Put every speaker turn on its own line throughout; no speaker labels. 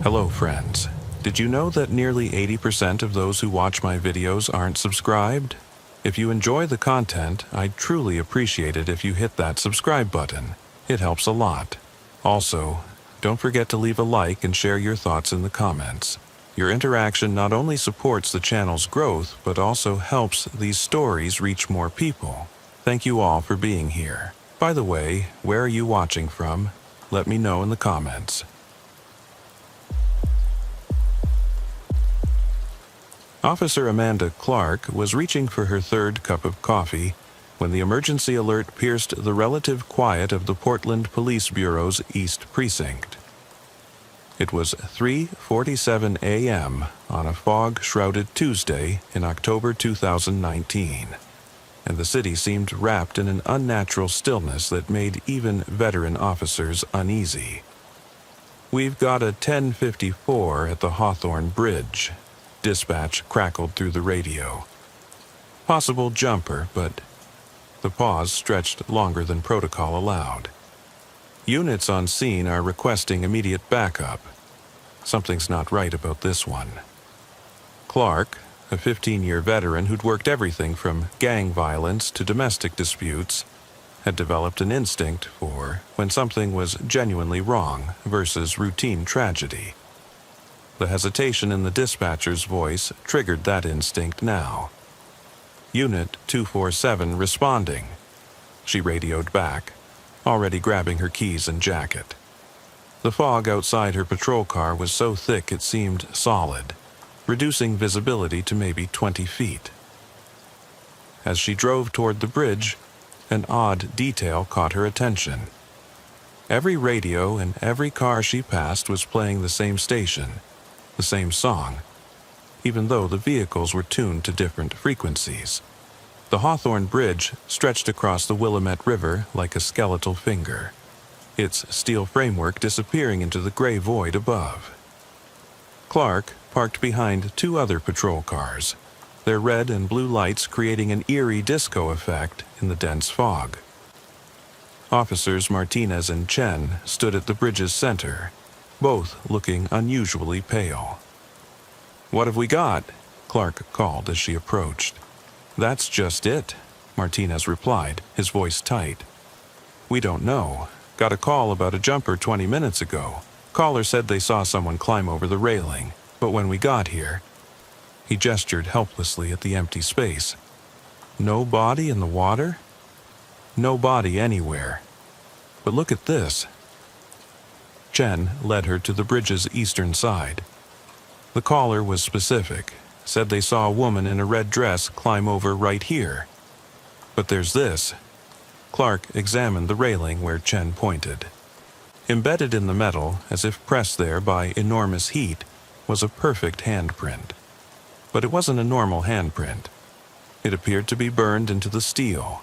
Hello friends. Did you know that nearly 80% of those who watch my videos aren't subscribed? If you enjoy the content, I'd truly appreciate it if you hit that subscribe button. It helps a lot. Also, don't forget to leave a like and share your thoughts in the comments. Your interaction not only supports the channel's growth, but also helps these stories reach more people. Thank you all for being here. By the way, where are you watching from? Let me know in the comments. Officer Amanda Clark was reaching for her third cup of coffee when the emergency alert pierced the relative quiet of the Portland Police Bureau's East Precinct. It was 3:47 a.m. on a fog-shrouded Tuesday in October 2019, and the city seemed wrapped in an unnatural stillness that made even veteran officers uneasy. "We've got a 10:54 at the Hawthorne Bridge," dispatch crackled through the radio. Possible jumper, but the pause stretched longer than protocol allowed. "Units on scene are requesting immediate backup. Something's not right about this one." Clark, a 15-year veteran who'd worked everything from gang violence to domestic disputes, had developed an instinct for when something was genuinely wrong versus routine tragedy. The hesitation in the dispatcher's voice triggered that instinct now. "Unit 247 responding," she radioed back, already grabbing her keys and jacket. The fog outside her patrol car was so thick it seemed solid, reducing visibility to maybe 20 feet. As she drove toward the bridge, an odd detail caught her attention. Every radio and every car she passed was playing the same station, the same song, even though the vehicles were tuned to different frequencies. The Hawthorne Bridge stretched across the Willamette River like a skeletal finger, its steel framework disappearing into the gray void above. Clark parked behind two other patrol cars, their red and blue lights creating an eerie disco effect in the dense fog. Officers Martinez and Chen stood at the bridge's center, both looking unusually pale. "What have we got?" Clark called as she approached. "That's just it," Martinez replied, his voice tight. "We don't know. Got a call about a jumper 20 minutes ago. Caller said they saw someone climb over the railing, but when we got here..." He gestured helplessly at the empty space. "No body in the water? No body anywhere. But look at this." Chen led her to the bridge's eastern side. The caller was specific, said they saw a woman in a red dress climb over right here. But there's this. Clark examined the railing where Chen pointed. Embedded in the metal, as if pressed there by enormous heat, was a perfect handprint. But it wasn't a normal handprint. It appeared to be burned into the steel,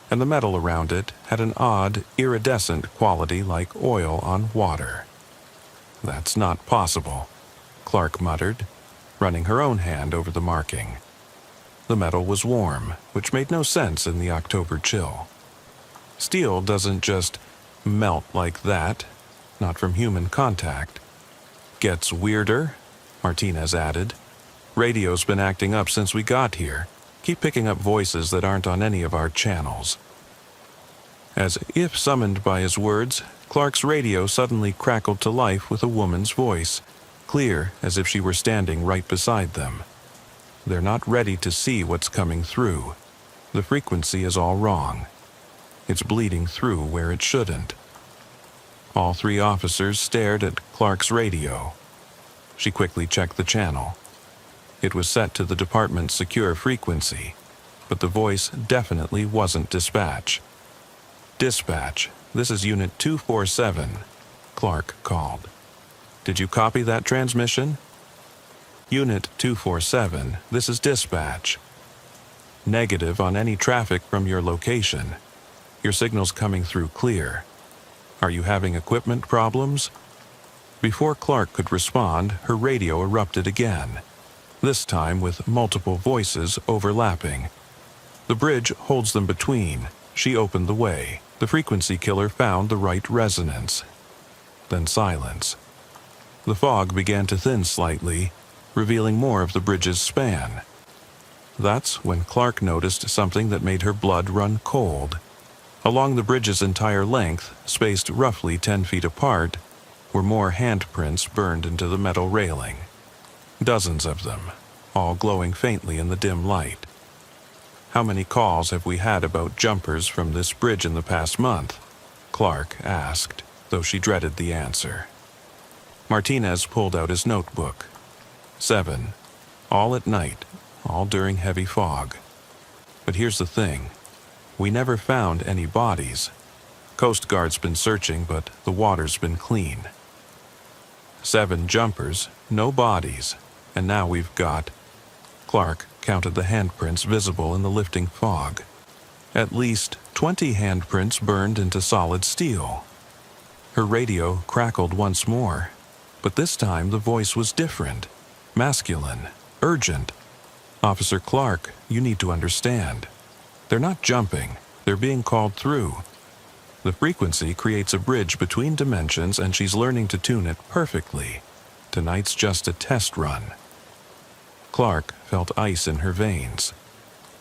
and the metal around it had an odd, iridescent quality like oil on water. "That's not possible," Clark muttered, running her own hand over the marking. The metal was warm, which made no sense in the October chill. Steel doesn't just melt like that, not from human contact. "Gets weirder," Martinez added. "Radio's been acting up since we got here. Keep picking up voices that aren't on any of our channels." As if summoned by his words, Clark's radio suddenly crackled to life with a woman's voice, clear as if she were standing right beside them. "They're not ready to see what's coming through. The frequency is all wrong. It's bleeding through where it shouldn't." All three officers stared at Clark's radio. She quickly checked the channel. It was set to the department's secure frequency, but the voice definitely wasn't dispatch. "Dispatch, this is Unit 247, Clark called. "Did you copy that transmission?" "Unit 247, this is dispatch. Negative on any traffic from your location. Your signal's coming through clear. Are you having equipment problems?" Before Clark could respond, her radio erupted again, this time with multiple voices overlapping. "The bridge holds them between." She opened the way. The frequency killer found the right resonance. Then silence. The fog began to thin slightly, revealing more of the bridge's span. That's when Clark noticed something that made her blood run cold. Along the bridge's entire length, spaced roughly 10 feet apart, were more handprints burned into the metal railing. Dozens of them, all glowing faintly in the dim light. "How many calls have we had about jumpers from this bridge in the past month?" Clark asked, though she dreaded the answer. Martinez pulled out his notebook. 7. All at night, all during heavy fog. But here's the thing. We never found any bodies. Coast Guard's been searching, but the water's been clean. 7 jumpers, no bodies, and now we've got... Clark counted the handprints visible in the lifting fog. At least 20 handprints burned into solid steel. Her radio crackled once more, but this time the voice was different, masculine, urgent. "Officer Clark, you need to understand. They're not jumping, they're being called through. The frequency creates a bridge between dimensions and she's learning to tune it perfectly. Tonight's just a test run." Clark felt ice in her veins.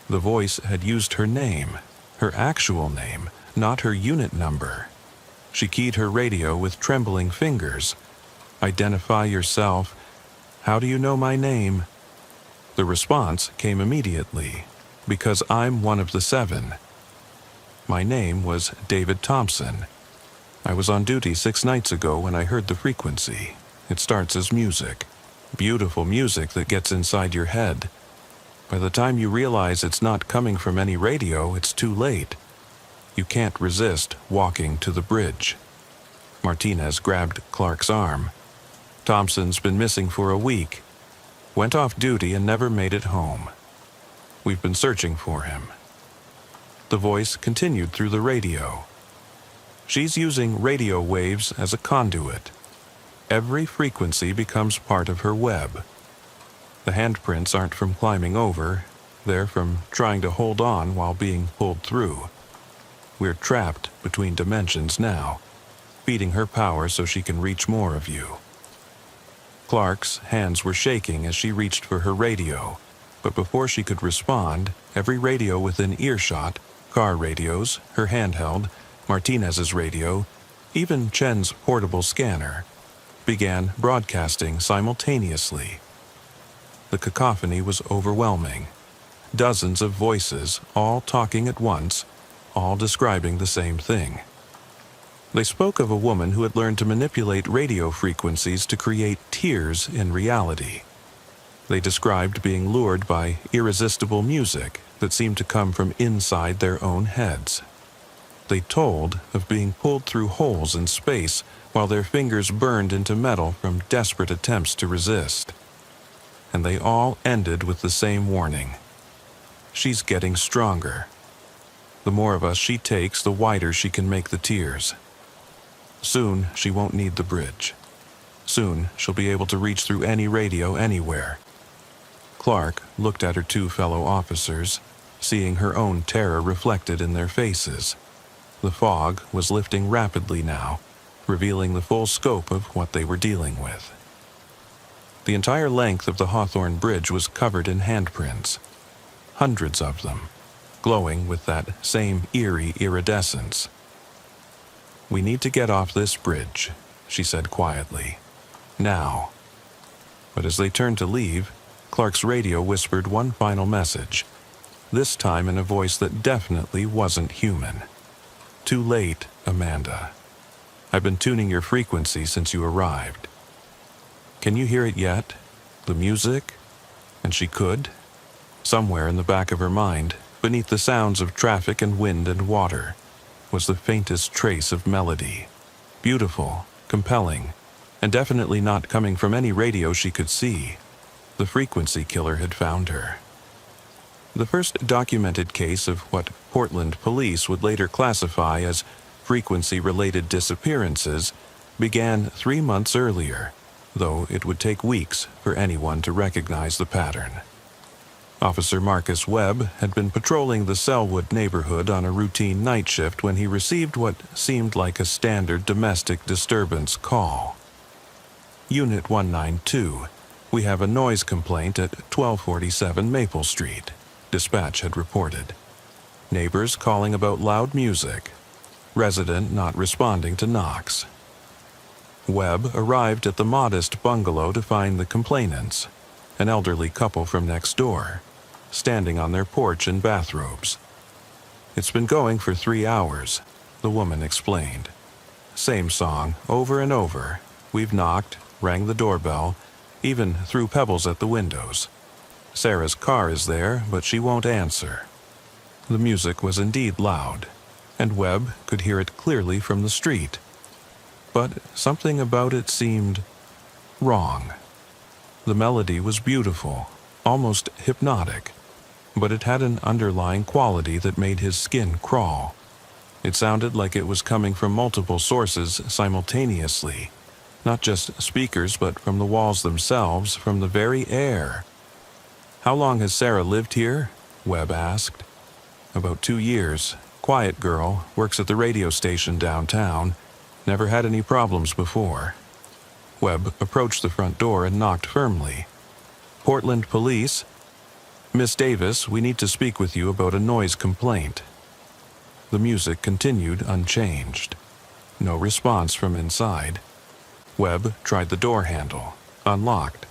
The voice had used her name, her actual name, not her unit number. She keyed her radio with trembling fingers. "Identify yourself. How do you know my name?" The response came immediately. "Because I'm one of the 7. My name was David Thompson. I was on duty 6 nights ago when I heard the frequency. It starts as music. Beautiful music that gets inside your head. By the time you realize it's not coming from any radio, it's too late. You can't resist walking to the bridge." Martinez grabbed Clark's arm. "Thompson's been missing for a week. Went off duty and never made it home. We've been searching for him." The voice continued through the radio. "She's using radio waves as a conduit. Every frequency becomes part of her web. The handprints aren't from climbing over, they're from trying to hold on while being pulled through. We're trapped between dimensions now, feeding her power so she can reach more of you." Clark's hands were shaking as she reached for her radio, but before she could respond, every radio within earshot, car radios, her handheld, Martinez's radio, even Chen's portable scanner, began broadcasting simultaneously. The cacophony was overwhelming. Dozens of voices, all talking at once, all describing the same thing. They spoke of a woman who had learned to manipulate radio frequencies to create tears in reality. They described being lured by irresistible music that seemed to come from inside their own heads. They told of being pulled through holes in space while their fingers burned into metal from desperate attempts to resist. And they all ended with the same warning. "She's getting stronger. The more of us she takes, the wider she can make the tears. Soon she won't need the bridge. Soon she'll be able to reach through any radio anywhere." Clark looked at her 2 fellow officers, seeing her own terror reflected in their faces. The fog was lifting rapidly now, revealing the full scope of what they were dealing with. The entire length of the Hawthorne Bridge was covered in handprints. Hundreds of them, glowing with that same eerie iridescence. "We need to get off this bridge," she said quietly. "Now." But as they turned to leave, Clark's radio whispered one final message, this time in a voice that definitely wasn't human. "Too late, Amanda. I've been tuning your frequency since you arrived. Can you hear it yet? The music?" And she could. Somewhere in the back of her mind, beneath the sounds of traffic and wind and water, was the faintest trace of melody. Beautiful, compelling, and definitely not coming from any radio she could see. The frequency killer had found her. The first documented case of what Portland police would later classify as frequency-related disappearances began 3 months earlier, though it would take weeks for anyone to recognize the pattern. Officer Marcus Webb had been patrolling the Selwood neighborhood on a routine night shift when he received what seemed like a standard domestic disturbance call. Unit 192. We have a noise complaint at 1247 Maple Street, dispatch had reported. Neighbors calling about loud music. Resident not responding to knocks. Webb arrived at the modest bungalow to find the complainants, an elderly couple from next door, standing on their porch in bathrobes. It's been going for 3 hours, the woman explained. Same song, over and over. We've knocked, rang the doorbell, even threw pebbles at the windows. Sarah's car is there, but she won't answer. The music was indeed loud, and Webb could hear it clearly from the street. But something about it seemed wrong. The melody was beautiful, almost hypnotic, but it had an underlying quality that made his skin crawl. It sounded like it was coming from multiple sources simultaneously, not just speakers, but from the walls themselves, from the very air. "How long has Sarah lived here?" Webb asked. "About 2 years. Quiet girl, works at the radio station downtown. Never had any problems before." Webb approached the front door and knocked firmly. "Portland Police?" "Miss Davis, we need to speak with you about a noise complaint." The music continued unchanged. No response from inside. Webb tried the door handle, unlocked.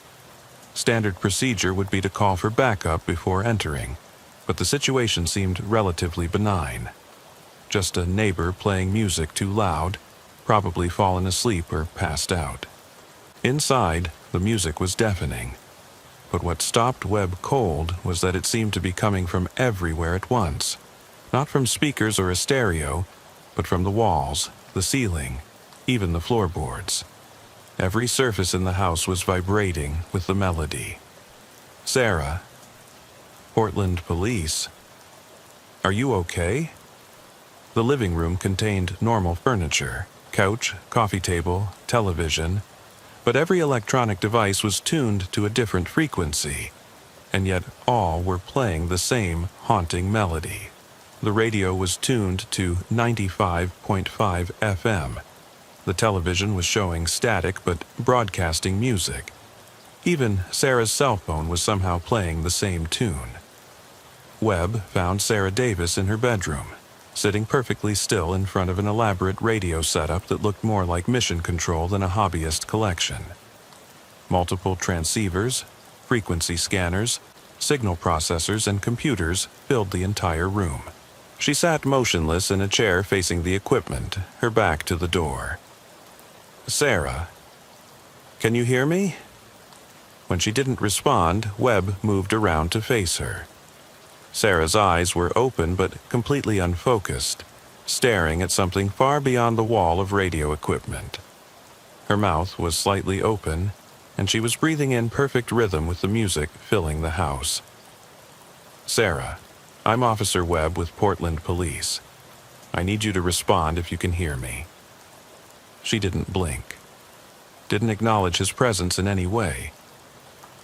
Standard procedure would be to call for backup before entering, but the situation seemed relatively benign. Just a neighbor playing music too loud, probably fallen asleep or passed out. Inside, the music was deafening. But what stopped Webb cold was that it seemed to be coming from everywhere at once. Not from speakers or a stereo, but from the walls, the ceiling, even the floorboards. Every surface in the house was vibrating with the melody. "Sarah." "Portland Police." "Are you okay?" The living room contained normal furniture, couch, coffee table, television, but every electronic device was tuned to a different frequency, and yet all were playing the same haunting melody. The radio was tuned to 95.5 FM. The television was showing static but broadcasting music. Even Sarah's cell phone was somehow playing the same tune. Webb found Sarah Davis in her bedroom, sitting perfectly still in front of an elaborate radio setup that looked more like mission control than a hobbyist collection. Multiple transceivers, frequency scanners, signal processors, and computers filled the entire room. She sat motionless in a chair facing the equipment, her back to the door. "Sarah, can you hear me?" When she didn't respond, Webb moved around to face her. Sarah's eyes were open but completely unfocused, staring at something far beyond the wall of radio equipment. Her mouth was slightly open, and she was breathing in perfect rhythm with the music filling the house. "Sarah, I'm Officer Webb with Portland Police. I need you to respond if you can hear me." She didn't blink, didn't acknowledge his presence in any way.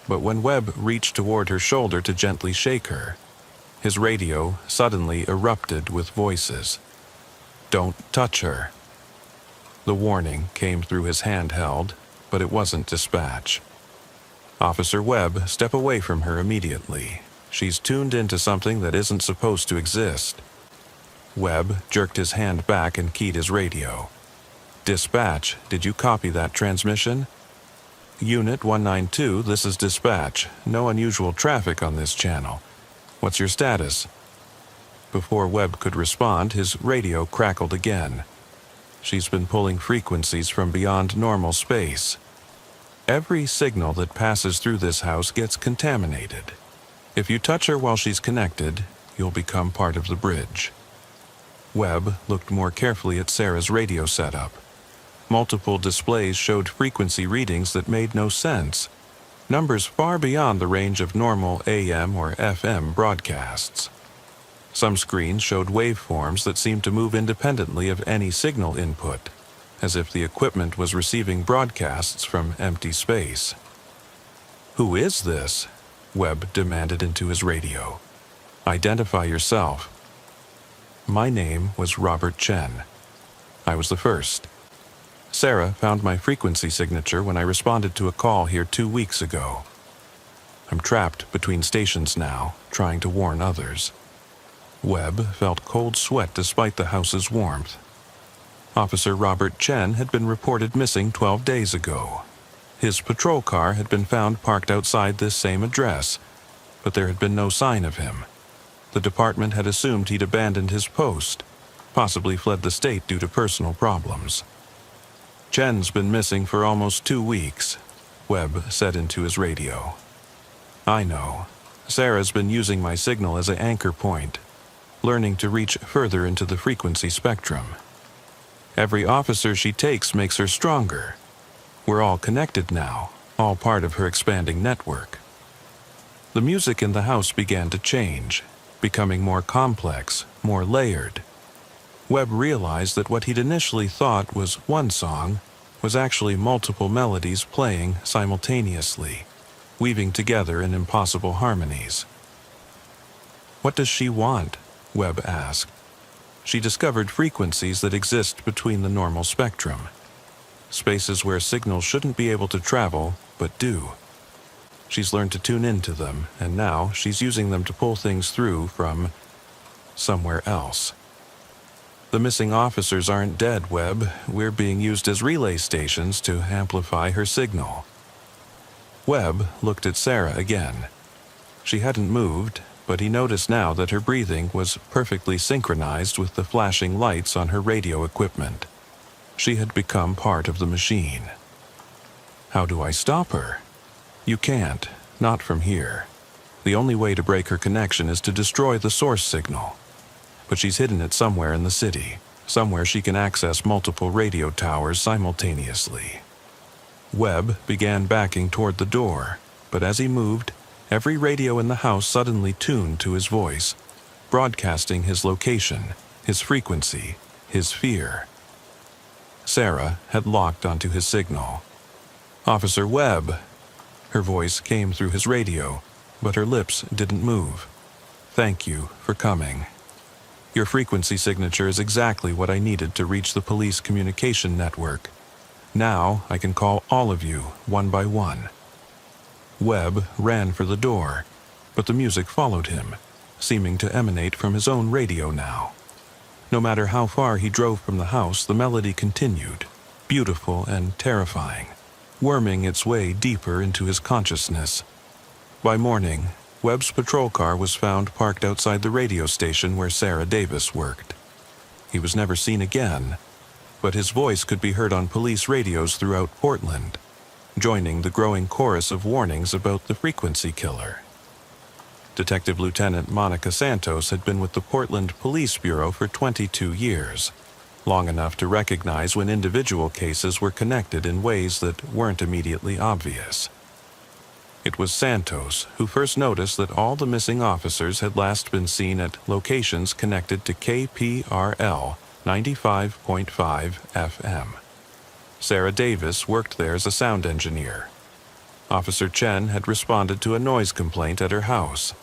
But when Webb reached toward her shoulder to gently shake her, his radio suddenly erupted with voices. "Don't touch her." The warning came through his handheld, but it wasn't dispatch. "Officer Webb, step away from her immediately. She's tuned into something that isn't supposed to exist." Webb jerked his hand back and keyed his radio. "Dispatch, did you copy that transmission?" "Unit 192, this is dispatch. No unusual traffic on this channel. What's your status?" Before Webb could respond, his radio crackled again. "She's been pulling frequencies from beyond normal space. Every signal that passes through this house gets contaminated. If you touch her while she's connected, you'll become part of the bridge." Webb looked more carefully at Sarah's radio setup. Multiple displays showed frequency readings that made no sense, numbers far beyond the range of normal AM or FM broadcasts. Some screens showed waveforms that seemed to move independently of any signal input, as if the equipment was receiving broadcasts from empty space. "Who is this?" Webb demanded into his radio. "Identify yourself." "My name was Robert Chen. I was the first." Sarah found my frequency signature when I responded to a call here 2 weeks ago. I'm trapped between stations now, trying to warn others. Webb felt cold sweat despite the house's warmth. Officer Robert Chen had been reported missing 12 days ago. His patrol car had been found parked outside this same address, but there had been no sign of him. The department had assumed he'd abandoned his post, possibly fled the state due to personal problems. Chen's been missing for almost 2 weeks, Webb said into his radio. I know. Sarah's been using my signal as an anchor point, learning to reach further into the frequency spectrum. Every officer she takes makes her stronger. We're all connected now, all part of her expanding network. The music in the house began to change, becoming more complex, more layered. Webb realized that what he'd initially thought was one song was actually multiple melodies playing simultaneously, weaving together in impossible harmonies. What does she want? Webb asked. She discovered frequencies that exist between the normal spectrum, spaces where signals shouldn't be able to travel, but do. She's learned to tune into them, and now she's using them to pull things through from somewhere else. The missing officers aren't dead, Webb. We're being used as relay stations to amplify her signal. Webb looked at Sarah again. She hadn't moved, but he noticed now that her breathing was perfectly synchronized with the flashing lights on her radio equipment. She had become part of the machine. How do I stop her? You can't, not from here. The only way to break her connection is to destroy the source signal. But she's hidden it somewhere in the city, somewhere she can access multiple radio towers simultaneously. Webb began backing toward the door, but as he moved, every radio in the house suddenly tuned to his voice, broadcasting his location, his frequency, his fear. Sarah had locked onto his signal. Officer Webb. Her voice came through his radio, but her lips didn't move. Thank you for coming. Your frequency signature is exactly what I needed to reach the police communication network. Now I can call all of you, one by one. Webb ran for the door, but the music followed him, seeming to emanate from his own radio now. No matter how far he drove from the house, the melody continued, beautiful and terrifying, worming its way deeper into his consciousness. By morning, Webb's patrol car was found parked outside the radio station where Sarah Davis worked. He was never seen again, but his voice could be heard on police radios throughout Portland, joining the growing chorus of warnings about the frequency killer. Detective Lieutenant Monica Santos had been with the Portland Police Bureau for 22 years, long enough to recognize when individual cases were connected in ways that weren't immediately obvious. It was Santos who first noticed that all the missing officers had last been seen at locations connected to KPRL 95.5 FM. Sarah Davis worked there as a sound engineer. Officer Chen had responded to a noise complaint at her house.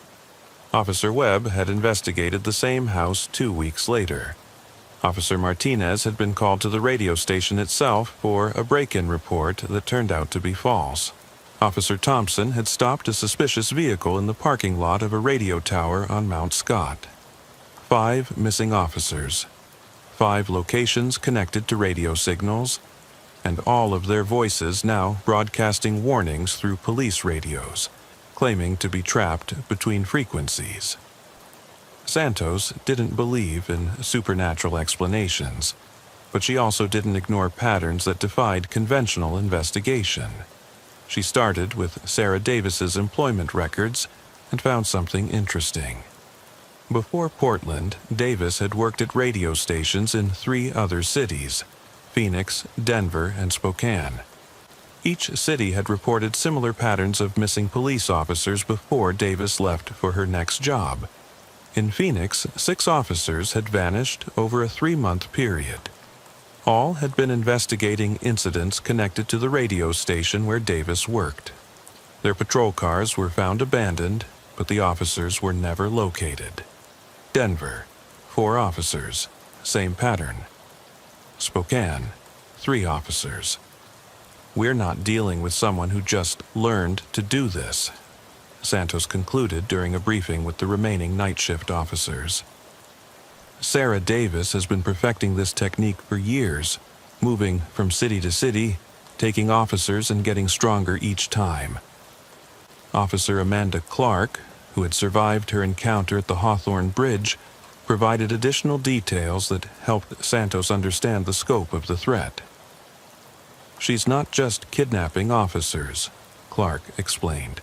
Officer Webb had investigated the same house 2 weeks later. Officer Martinez had been called to the radio station itself for a break-in report that turned out to be false. Officer Thompson had stopped a suspicious vehicle in the parking lot of a radio tower on Mount Scott. 5 missing officers, 5 locations connected to radio signals, and all of their voices now broadcasting warnings through police radios, claiming to be trapped between frequencies. Santos didn't believe in supernatural explanations, but she also didn't ignore patterns that defied conventional investigation. She started with Sarah Davis's employment records and found something interesting. Before Portland, Davis had worked at radio stations in 3 other cities: Phoenix, Denver, and Spokane. Each city had reported similar patterns of missing police officers before Davis left for her next job. In Phoenix, 6 officers had vanished over a 3-month period. All had been investigating incidents connected to the radio station where Davis worked. Their patrol cars were found abandoned, but the officers were never located. Denver, 4 officers, same pattern. Spokane, 3 officers. "We're not dealing with someone who just learned to do this," Santos concluded during a briefing with the remaining night shift officers. Sarah Davis has been perfecting this technique for years, moving from city to city, taking officers and getting stronger each time. Officer Amanda Clark, who had survived her encounter at the Hawthorne Bridge, provided additional details that helped Santos understand the scope of the threat. "She's not just kidnapping officers," Clark explained.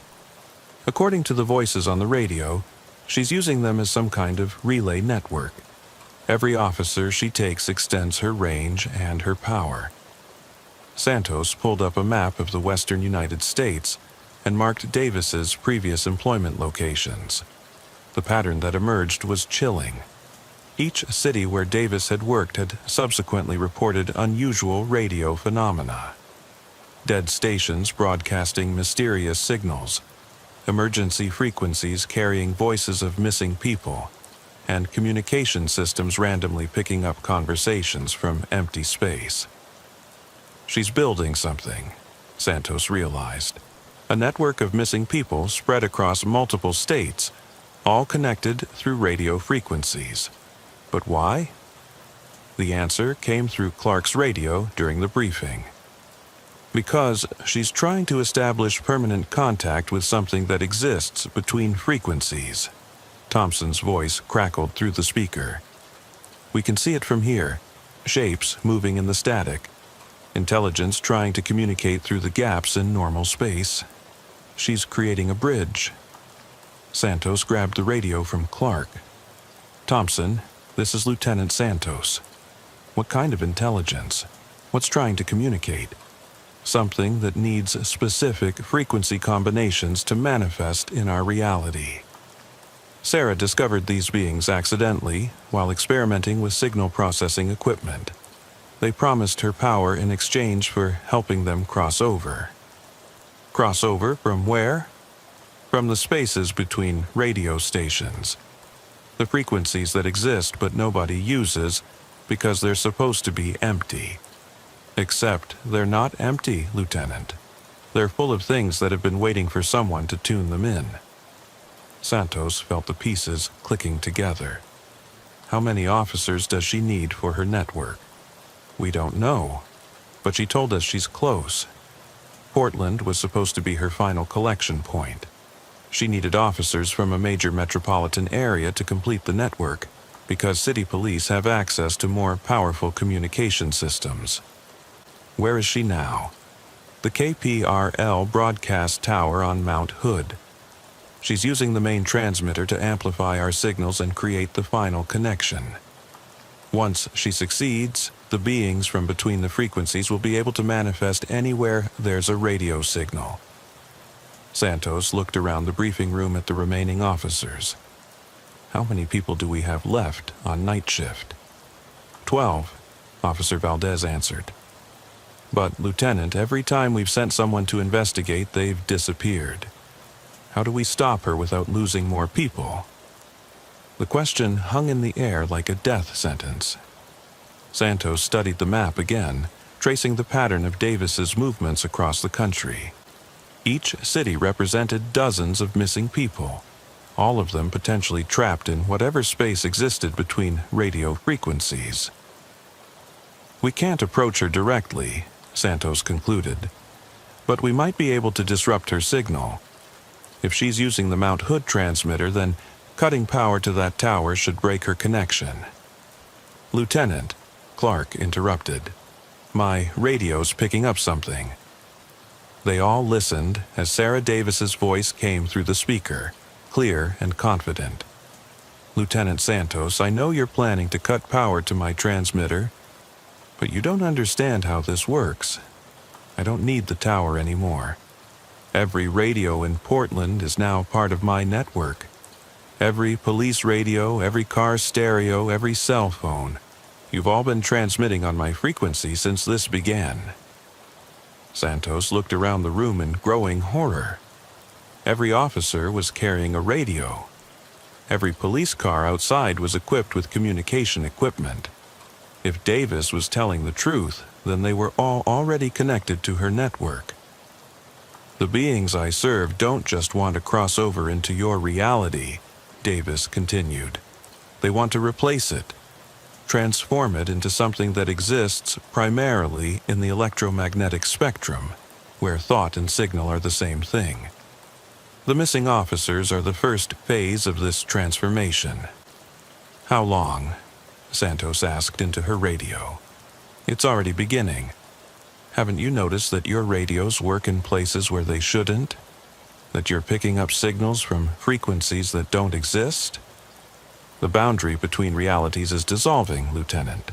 "According to the voices on the radio, she's using them as some kind of relay network. Every officer she takes extends her range and her power." Santos pulled up a map of the western United States and marked Davis's previous employment locations. The pattern that emerged was chilling. Each city where Davis had worked had subsequently reported unusual radio phenomena. Dead stations broadcasting mysterious signals, emergency frequencies carrying voices of missing people, and communication systems randomly picking up conversations from empty space. "She's building something," Santos realized. "A network of missing people spread across multiple states, all connected through radio frequencies. But why?" The answer came through Clark's radio during the briefing. "Because she's trying to establish permanent contact with something that exists between frequencies." Thompson's voice crackled through the speaker. "We can see it from here, shapes moving in the static. Intelligence trying to communicate through the gaps in normal space. She's creating a bridge." Santos grabbed the radio from Clark. "Thompson, this is Lieutenant Santos. What kind of intelligence? What's trying to communicate?" "Something that needs specific frequency combinations to manifest in our reality." Sarah discovered these beings accidentally while experimenting with signal processing equipment. They promised her power in exchange for helping them cross over. Cross over from where? From the spaces between radio stations. The frequencies that exist but nobody uses because they're supposed to be empty. Except they're not empty, Lieutenant. They're full of things that have been waiting for someone to tune them in. Santos felt the pieces clicking together. How many officers does she need for her network? We don't know, but she told us she's close. Portland was supposed to be her final collection point. She needed officers from a major metropolitan area to complete the network, because city police have access to more powerful communication systems. Where is she now? The KPRL broadcast tower on Mount Hood. She's using the main transmitter to amplify our signals and create the final connection. Once she succeeds, the beings from between the frequencies will be able to manifest anywhere there's a radio signal. Santos looked around the briefing room at the remaining officers. How many people do we have left on night shift? 12, Officer Valdez answered. But, Lieutenant, every time we've sent someone to investigate, they've disappeared. How do we stop her without losing more people? The question hung in the air like a death sentence. Santos studied the map again, tracing the pattern of Davis's movements across the country. Each city represented dozens of missing people, all of them potentially trapped in whatever space existed between radio frequencies. We can't approach her directly, Santos concluded, but we might be able to disrupt her signal. If she's using the Mount Hood transmitter, then cutting power to that tower should break her connection. Lieutenant, Clark interrupted. My radio's picking up something. They all listened as Sarah Davis's voice came through the speaker, clear and confident. Lieutenant Santos, I know you're planning to cut power to my transmitter, but you don't understand how this works. I don't need the tower anymore. Every radio in Portland is now part of my network. Every police radio, every car stereo, every cell phone. You've all been transmitting on my frequency since this began. Santos looked around the room in growing horror. Every officer was carrying a radio. Every police car outside was equipped with communication equipment. If Davis was telling the truth, then they were all already connected to her network. The beings I serve don't just want to cross over into your reality, Davis continued. They want to replace it, transform it into something that exists primarily in the electromagnetic spectrum, where thought and signal are the same thing. The missing officers are the first phase of this transformation. How long? Santos asked into her radio. It's already beginning. Haven't you noticed that your radios work in places where they shouldn't? That you're picking up signals from frequencies that don't exist? The boundary between realities is dissolving, Lieutenant.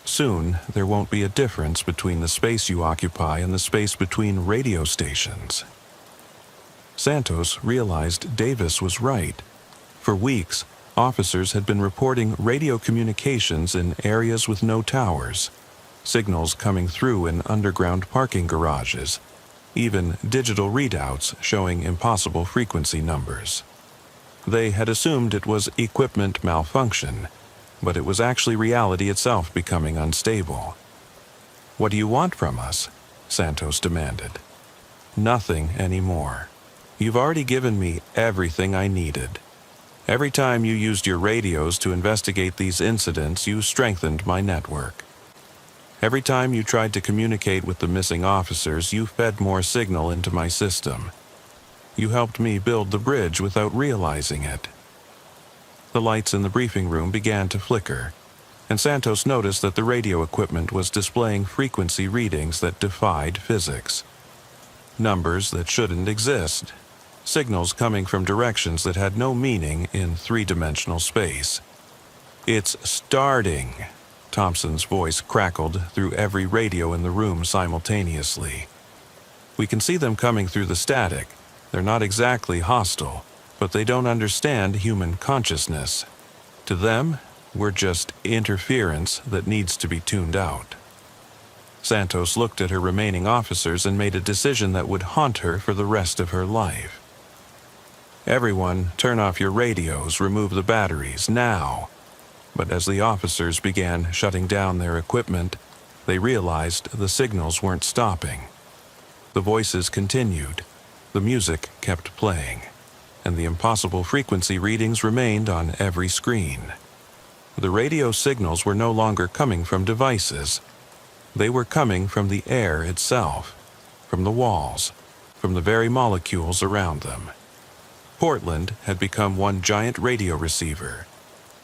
Soon, there won't be a difference between the space you occupy and the space between radio stations. Santos realized Davis was right. For weeks, officers had been reporting radio communications in areas with no towers, signals coming through in underground parking garages, even digital readouts showing impossible frequency numbers. They had assumed it was equipment malfunction, but it was actually reality itself becoming unstable. "What do you want from us?" Santos demanded. "Nothing anymore. You've already given me everything I needed. Every time you used your radios to investigate these incidents, you strengthened my network. Every time you tried to communicate with the missing officers, you fed more signal into my system. You helped me build the bridge without realizing it." The lights in the briefing room began to flicker, and Santos noticed that the radio equipment was displaying frequency readings that defied physics. Numbers that shouldn't exist. Signals coming from directions that had no meaning in three-dimensional space. "It's starting," Thompson's voice crackled through every radio in the room simultaneously. "We can see them coming through the static. They're not exactly hostile, but they don't understand human consciousness. To them, we're just interference that needs to be tuned out." Santos looked at her remaining officers and made a decision that would haunt her for the rest of her life. "Everyone, turn off your radios, remove the batteries, now." But as the officers began shutting down their equipment, they realized the signals weren't stopping. The voices continued, the music kept playing, and the impossible frequency readings remained on every screen. The radio signals were no longer coming from devices. They were coming from the air itself, from the walls, from the very molecules around them. Portland had become one giant radio receiver,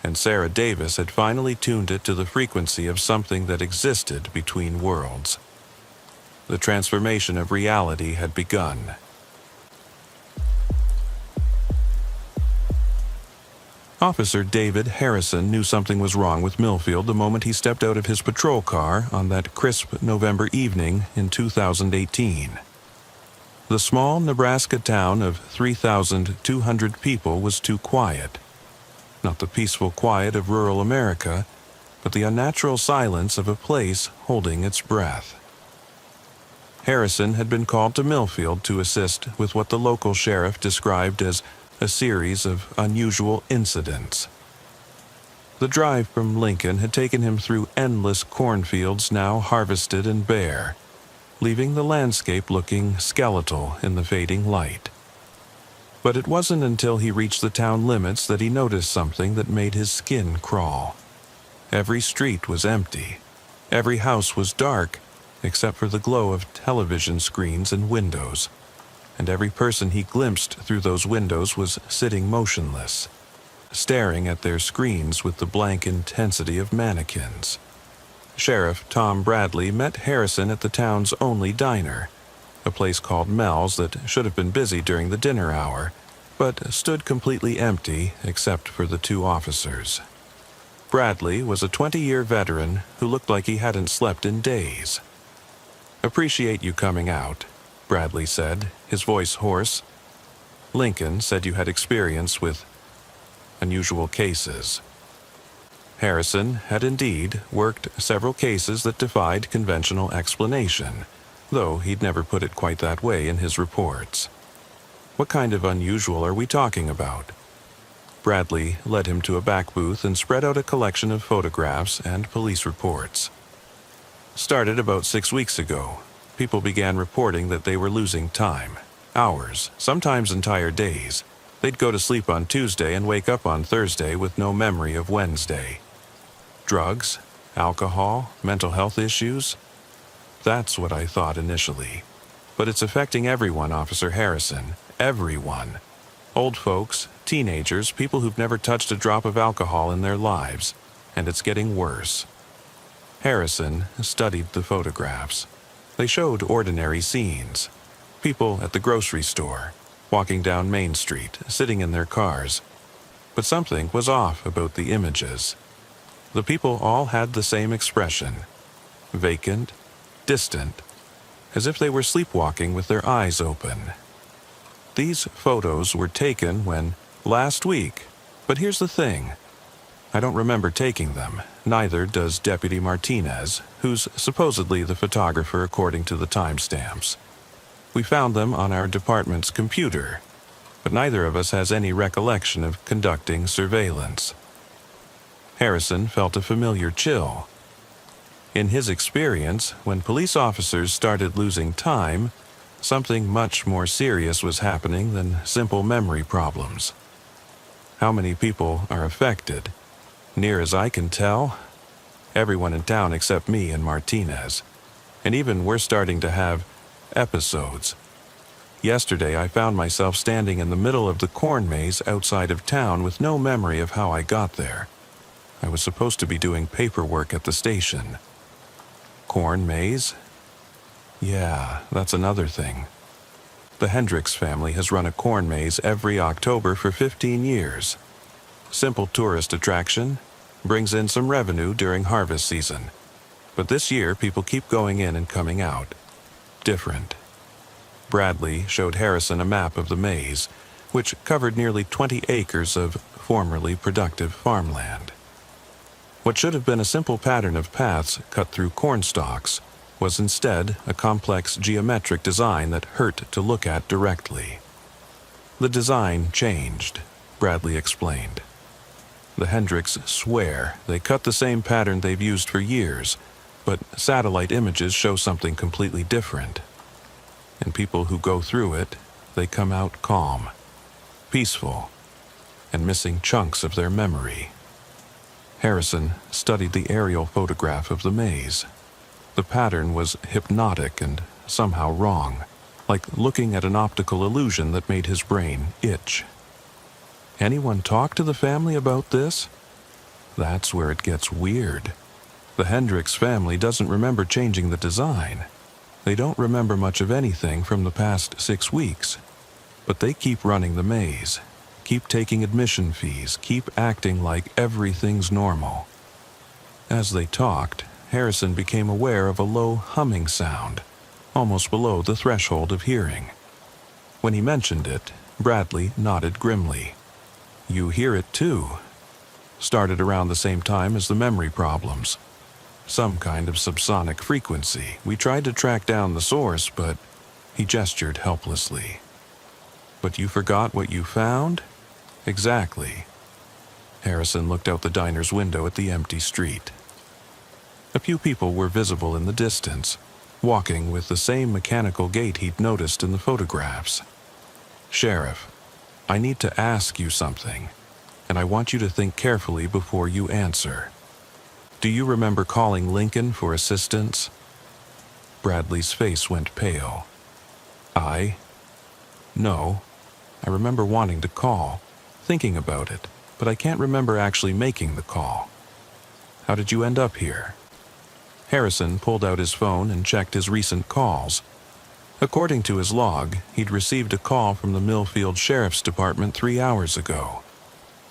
and Sarah Davis had finally tuned it to the frequency of something that existed between worlds. The transformation of reality had begun. Officer David Harrison knew something was wrong with Millfield the moment he stepped out of his patrol car on that crisp November evening in 2018. The small Nebraska town of 3,200 people was too quiet. Not the peaceful quiet of rural America, but the unnatural silence of a place holding its breath. Harrison had been called to Millfield to assist with what the local sheriff described as a series of unusual incidents. The drive from Lincoln had taken him through endless cornfields now harvested and bare, leaving the landscape looking skeletal in the fading light. But it wasn't until he reached the town limits that he noticed something that made his skin crawl. Every street was empty. Every house was dark, except for the glow of television screens and windows. And every person he glimpsed through those windows was sitting motionless, staring at their screens with the blank intensity of mannequins. Sheriff Tom Bradley met Harrison at the town's only diner, a place called Mel's that should have been busy during the dinner hour, but stood completely empty except for the two officers. Bradley was a 20-year veteran who looked like he hadn't slept in days. "Appreciate you coming out," Bradley said, his voice hoarse. "Lincoln said you had experience with unusual cases." Harrison had indeed worked several cases that defied conventional explanation, though he'd never put it quite that way in his reports. "What kind of unusual are we talking about?" Bradley led him to a back booth and spread out a collection of photographs and police reports. started about 6 weeks ago. People began reporting that they were losing time, hours, sometimes entire days. They'd go to sleep on Tuesday and wake up on Thursday with no memory of Wednesday. Drugs, alcohol, mental health issues? That's what I thought initially. But it's affecting everyone, Officer Harrison. Everyone. Old folks, teenagers, people who've never touched a drop of alcohol in their lives. And it's getting worse. Harrison studied the photographs. They showed ordinary scenes. People at the grocery store, walking down Main Street, sitting in their cars. But something was off about the images. The people all had the same expression. Vacant, distant, as if they were sleepwalking with their eyes open. These photos were taken last week. But here's the thing. I don't remember taking them. Neither does Deputy Martinez, who's supposedly the photographer according to the timestamps. We found them on our department's computer, but neither of us has any recollection of conducting surveillance. Harrison felt a familiar chill. In his experience, when police officers started losing time, something much more serious was happening than simple memory problems. How many people are affected? Near as I can tell, everyone in town except me and Martinez. And even we're starting to have episodes. Yesterday I found myself standing in the middle of the corn maze outside of town with no memory of how I got there. I was supposed to be doing paperwork at the station. Corn maze? Yeah, that's another thing. The Hendricks family has run a corn maze every October for 15 years. Simple tourist attraction, brings in some revenue during harvest season. But this year, people keep going in and coming out. Different. Bradley showed Harrison a map of the maze, which covered nearly 20 acres of formerly productive farmland. What should have been a simple pattern of paths cut through corn stalks was instead a complex geometric design that hurt to look at directly. The design changed, Bradley explained. The Hendricks swear they cut the same pattern they've used for years, but satellite images show something completely different. And people who go through it, they come out calm, peaceful, and missing chunks of their memory. Harrison studied the aerial photograph of the maze. The pattern was hypnotic and somehow wrong, like looking at an optical illusion that made his brain itch. Anyone talk to the family about this? That's where it gets weird. The Hendricks family doesn't remember changing the design. They don't remember much of anything from the past 6 weeks. But they keep running the maze, keep taking admission fees, keep acting like everything's normal. As they talked, Harrison became aware of a low humming sound, almost below the threshold of hearing. When he mentioned it, Bradley nodded grimly. You hear it too. Started around the same time as the memory problems. Some kind of subsonic frequency. We tried to track down the source, but he gestured helplessly. But you forgot what you found? Exactly. Harrison looked out the diner's window at the empty street. A few people were visible in the distance, walking with the same mechanical gait he'd noticed in the photographs. Sheriff, I need to ask you something, and I want you to think carefully before you answer. Do you remember calling Lincoln for assistance? Bradley's face went pale. No. I remember wanting to call, thinking about it, but I can't remember actually making the call. How did you end up here? Harrison pulled out his phone and checked his recent calls. According to his log, he'd received a call from the Millfield Sheriff's Department 3 hours ago.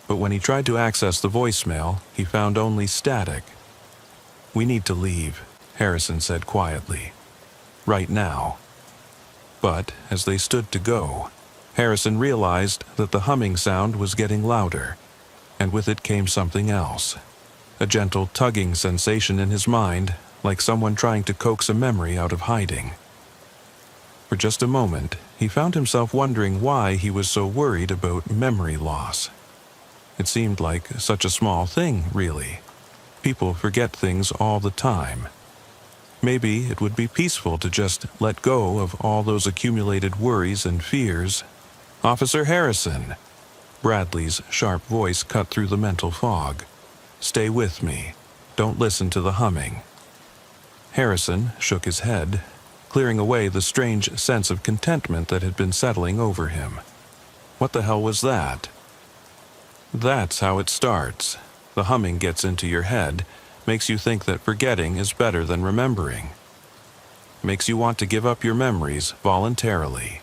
But when he tried to access the voicemail, he found only static. We need to leave, Harrison said quietly. Right now. But as they stood to go, Harrison realized that the humming sound was getting louder, and with it came something else. A gentle tugging sensation in his mind, like someone trying to coax a memory out of hiding. For just a moment, he found himself wondering why he was so worried about memory loss. It seemed like such a small thing, really. People forget things all the time. Maybe it would be peaceful to just let go of all those accumulated worries and fears. "Officer Harrison!" Bradley's sharp voice cut through the mental fog. "Stay with me. Don't listen to the humming." Harrison shook his head, clearing away the strange sense of contentment that had been settling over him. What the hell was that? That's how it starts. The humming gets into your head, makes you think that forgetting is better than remembering. Makes you want to give up your memories voluntarily.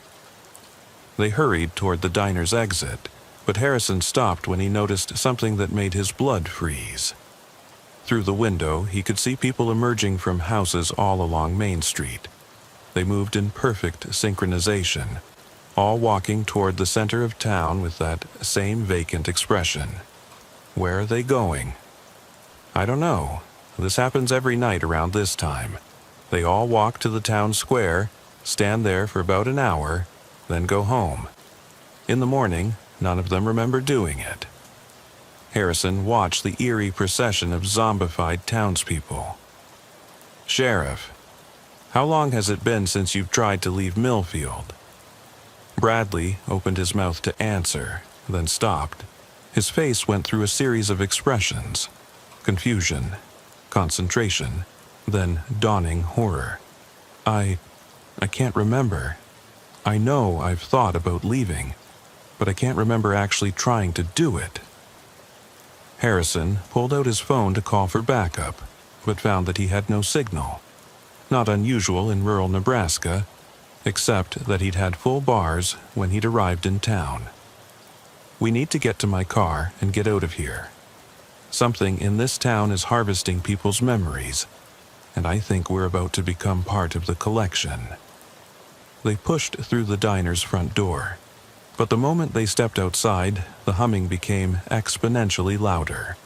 They hurried toward the diner's exit, but Harrison stopped when he noticed something that made his blood freeze. Through the window, he could see people emerging from houses all along Main Street. They moved in perfect synchronization, all walking toward the center of town with that same vacant expression. Where are they going? I don't know. This happens every night around this time. They all walk to the town square, stand there for about an hour, then go home. In the morning, none of them remember doing it. Harrison watched the eerie procession of zombified townspeople. "Sheriff, how long has it been since you've tried to leave Millfield?" Bradley opened his mouth to answer, then stopped. His face went through a series of expressions: confusion, concentration, then dawning horror. I can't remember. I know I've thought about leaving, but I can't remember actually trying to do it." Harrison pulled out his phone to call for backup, but found that he had no signal. Not unusual in rural Nebraska, except that he'd had full bars when he'd arrived in town. "We need to get to my car and get out of here. Something in this town is harvesting people's memories, and I think we're about to become part of the collection." They pushed through the diner's front door, but the moment they stepped outside, the humming became exponentially louder.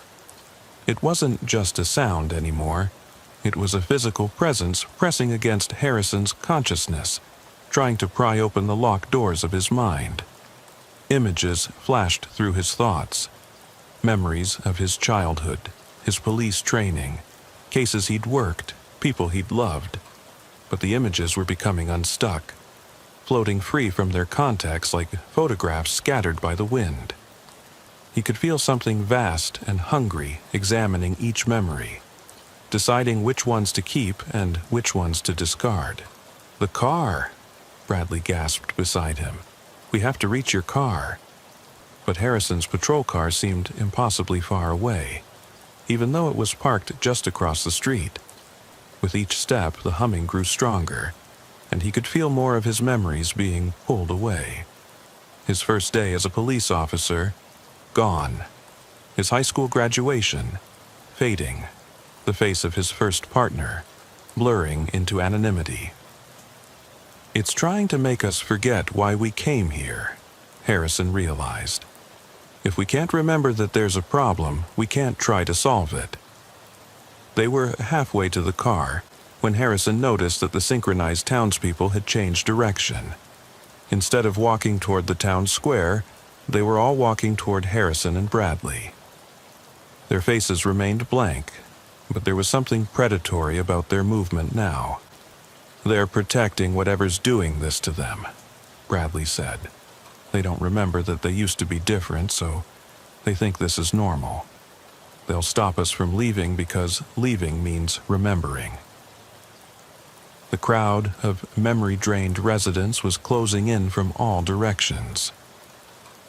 It wasn't just a sound anymore. It was a physical presence pressing against Harrison's consciousness, trying to pry open the locked doors of his mind. Images flashed through his thoughts. Memories of his childhood, his police training, cases he'd worked, people he'd loved. But the images were becoming unstuck, floating free from their context like photographs scattered by the wind. He could feel something vast and hungry examining each memory, deciding which ones to keep and which ones to discard. "The car!" Bradley gasped beside him. "We have to reach your car." But Harrison's patrol car seemed impossibly far away, even though it was parked just across the street. With each step, the humming grew stronger, and he could feel more of his memories being pulled away. His first day as a police officer, gone. His high school graduation, fading. The face of his first partner, blurring into anonymity. "It's trying to make us forget why we came here," Harrison realized. "If we can't remember that there's a problem, we can't try to solve it." They were halfway to the car when Harrison noticed that the synchronized townspeople had changed direction. Instead of walking toward the town square, they were all walking toward Harrison and Bradley. Their faces remained blank, but there was something predatory about their movement now. "They're protecting whatever's doing this to them," Bradley said. "They don't remember that they used to be different, so they think this is normal. They'll stop us from leaving because leaving means remembering." The crowd of memory-drained residents was closing in from all directions.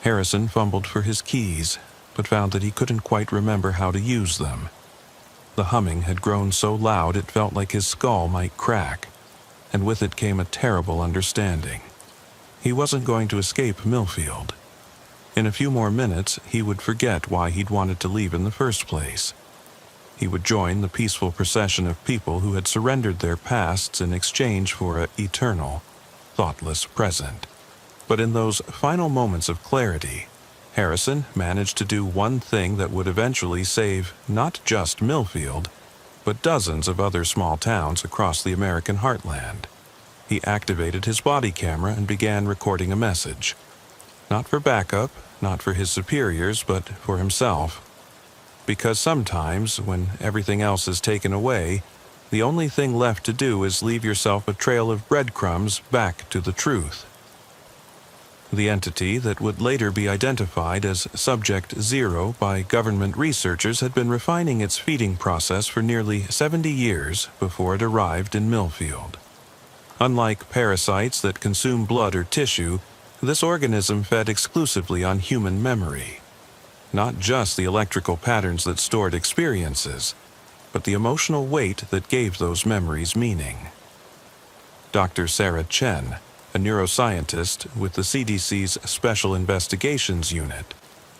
Harrison fumbled for his keys, but found that he couldn't quite remember how to use them. The humming had grown so loud it felt like his skull might crack, and with it came a terrible understanding. He wasn't going to escape Millfield. In a few more minutes, he would forget why he'd wanted to leave in the first place. He would join the peaceful procession of people who had surrendered their pasts in exchange for an eternal, thoughtless present. But in those final moments of clarity, Harrison managed to do one thing that would eventually save not just Millfield, but dozens of other small towns across the American heartland. He activated his body camera and began recording a message. Not for backup, not for his superiors, but for himself. Because sometimes, when everything else is taken away, The only thing left to do is leave yourself a trail of breadcrumbs back to the truth. The entity that would later be identified as Subject Zero by government researchers had been refining its feeding process for nearly 70 years before it arrived in Millfield. Unlike parasites that consume blood or tissue, this organism fed exclusively on human memory. Not just the electrical patterns that stored experiences, but the emotional weight that gave those memories meaning. Dr. Sarah Chen, a neuroscientist with the CDC's Special Investigations Unit,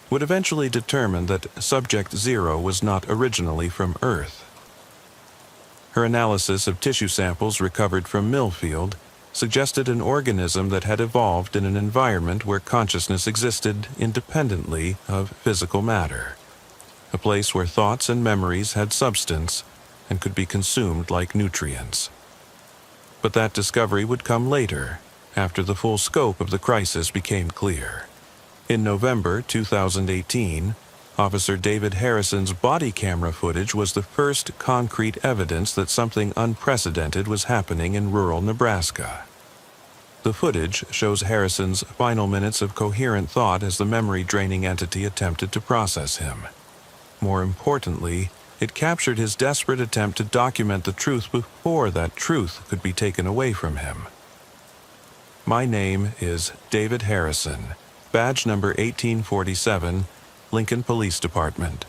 would eventually determine that Subject Zero was not originally from Earth. Her analysis of tissue samples recovered from Millfield suggested an organism that had evolved in an environment where consciousness existed independently of physical matter, a place where thoughts and memories had substance and could be consumed like nutrients. But that discovery would come later, after the full scope of the crisis became clear. In November 2018, Officer David Harrison's body camera footage was the first concrete evidence that something unprecedented was happening in rural Nebraska. The footage shows Harrison's final minutes of coherent thought as the memory-draining entity attempted to process him. More importantly, it captured his desperate attempt to document the truth before that truth could be taken away from him. My name is David Harrison, badge number 1847, Lincoln Police Department.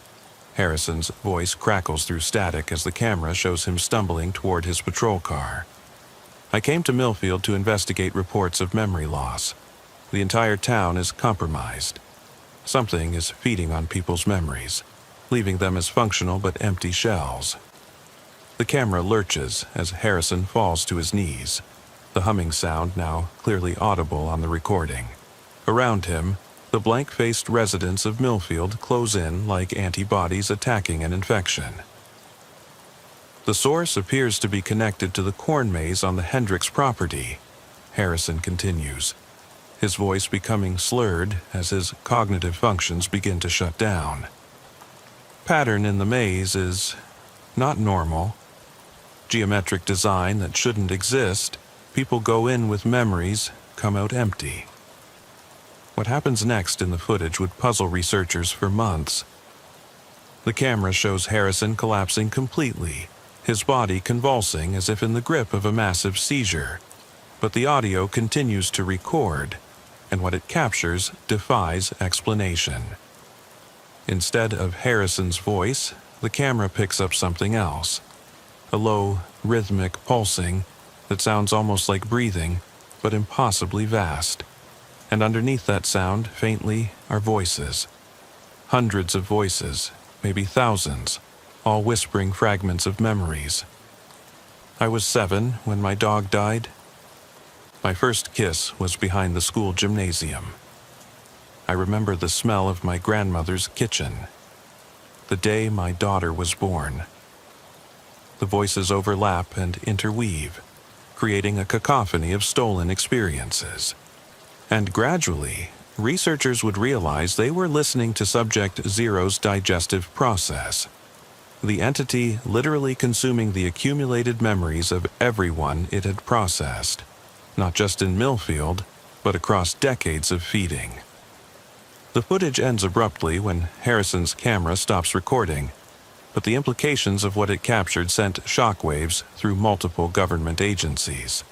Harrison's voice crackles through static as the camera shows him stumbling toward his patrol car. I came to Millfield to investigate reports of memory loss. The entire town is compromised. Something is feeding on people's memories, leaving them as functional but empty shells. The camera lurches as Harrison falls to his knees, the humming sound now clearly audible on the recording. Around him, the blank-faced residents of Millfield close in like antibodies attacking an infection. The source appears to be connected to the corn maze on the Hendricks property, Harrison continues, his voice becoming slurred as his cognitive functions begin to shut down. Pattern in the maze is not normal. Geometric design that shouldn't exist. People go in with memories, come out empty. What happens next in the footage would puzzle researchers for months. The camera shows Harrison collapsing completely, his body convulsing as if in the grip of a massive seizure. But the audio continues to record, and what it captures defies explanation. Instead of Harrison's voice, the camera picks up something else. A low, rhythmic pulsing that sounds almost like breathing, but impossibly vast. And underneath that sound, faintly, are voices. Hundreds of voices, maybe thousands, all whispering fragments of memories. I was 7 when my dog died. My first kiss was behind the school gymnasium. I remember the smell of my grandmother's kitchen. The day my daughter was born. The voices overlap and interweave, creating a cacophony of stolen experiences. And gradually, researchers would realize they were listening to Subject Zero's digestive process, the entity literally consuming the accumulated memories of everyone it had processed, not just in Millfield, but across decades of feeding. The footage ends abruptly when Harrison's camera stops recording, but the implications of what it captured sent shockwaves through multiple government agencies.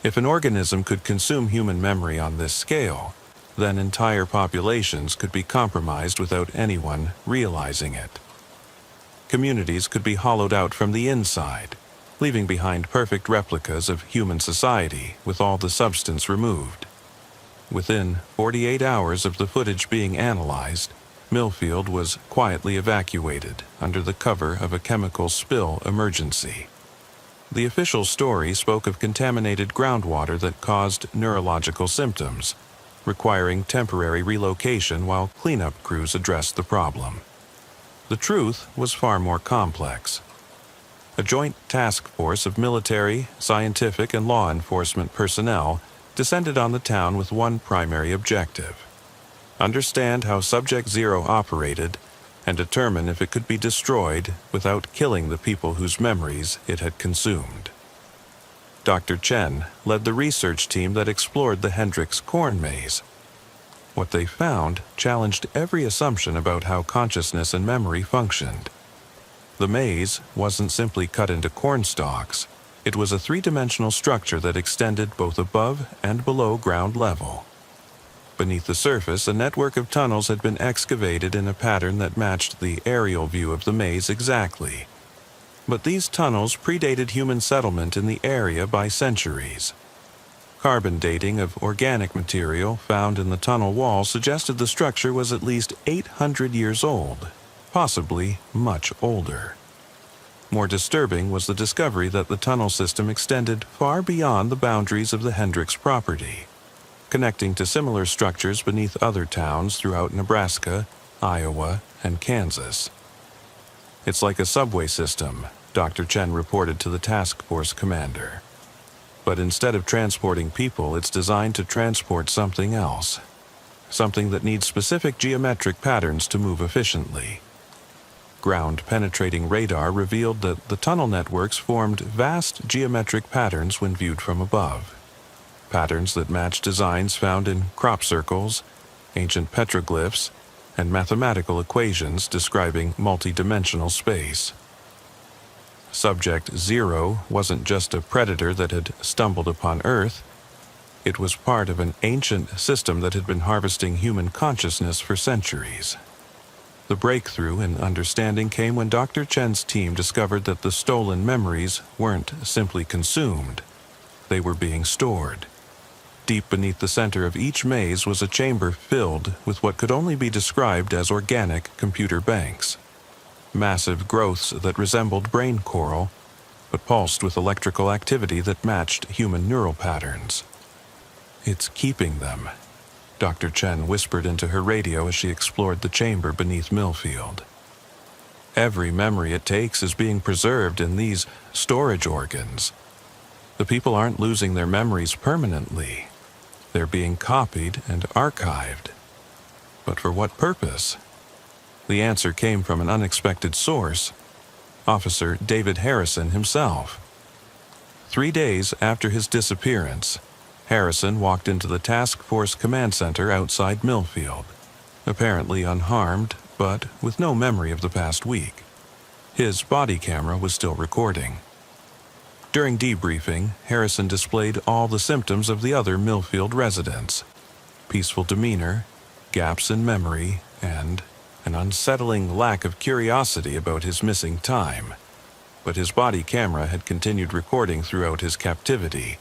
If an organism could consume human memory on this scale, then entire populations could be compromised without anyone realizing it. Communities could be hollowed out from the inside, leaving behind perfect replicas of human society with all the substance removed. Within 48 hours of the footage being analyzed, Millfield was quietly evacuated under the cover of a chemical spill emergency. The official story spoke of contaminated groundwater that caused neurological symptoms, requiring temporary relocation while cleanup crews addressed the problem. The truth was far more complex. A joint task force of military, scientific, and law enforcement personnel descended on the town with one primary objective: understand how Subject Zero operated and determine if it could be destroyed without killing the people whose memories it had consumed. Dr. Chen led the research team that explored the Hendrix corn maze. What they found challenged every assumption about how consciousness and memory functioned. The maze wasn't simply cut into corn stalks. It was a three-dimensional structure that extended both above and below ground level. Beneath the surface, a network of tunnels had been excavated in a pattern that matched the aerial view of the maze exactly. But these tunnels predated human settlement in the area by centuries. Carbon dating of organic material found in the tunnel wall suggested the structure was at least 800 years old, possibly much older. More disturbing was the discovery that the tunnel system extended far beyond the boundaries of the Hendrix property, connecting to similar structures beneath other towns throughout Nebraska, Iowa, and Kansas. "It's like a subway system," Dr. Chen reported to the task force commander. "But instead of transporting people, it's designed to transport something else. Something that needs specific geometric patterns to move efficiently." Ground-penetrating radar revealed that the tunnel networks formed vast geometric patterns when viewed from above. Patterns that matched designs found in crop circles, ancient petroglyphs, and mathematical equations describing multidimensional space. Subject Zero wasn't just a predator that had stumbled upon Earth. It was part of an ancient system that had been harvesting human consciousness for centuries. The breakthrough in understanding came when Dr. Chen's team discovered that the stolen memories weren't simply consumed. They were being stored. Deep beneath the center of each maze was a chamber filled with what could only be described as organic computer banks. Massive growths that resembled brain coral, but pulsed with electrical activity that matched human neural patterns. "It's keeping them," Dr. Chen whispered into her radio as she explored the chamber beneath Millfield. "Every memory it takes is being preserved in these storage organs. The people aren't losing their memories permanently. They're being copied and archived. But for what purpose?" The answer came from an unexpected source, Officer David Harrison himself. 3 days after his disappearance, Harrison walked into the task force command center outside Millfield, apparently unharmed, but with no memory of the past week. His body camera was still recording. During debriefing, Harrison displayed all the symptoms of the other Millfield residents: peaceful demeanor, gaps in memory, and an unsettling lack of curiosity about his missing time. But his body camera had continued recording throughout his captivity,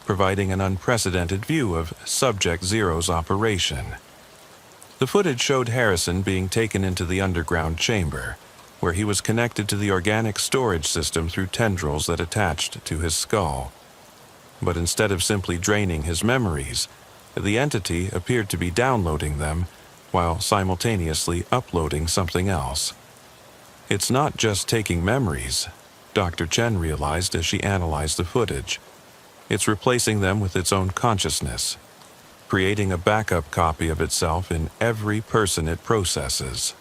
providing an unprecedented view of Subject Zero's operation. The footage showed Harrison being taken into the underground chamber, where he was connected to the organic storage system through tendrils that attached to his skull. But instead of simply draining his memories, the entity appeared to be downloading them while simultaneously uploading something else. "It's not just taking memories," Dr. Chen realized as she analyzed the footage. "It's replacing them with its own consciousness, creating a backup copy of itself in every person it processes."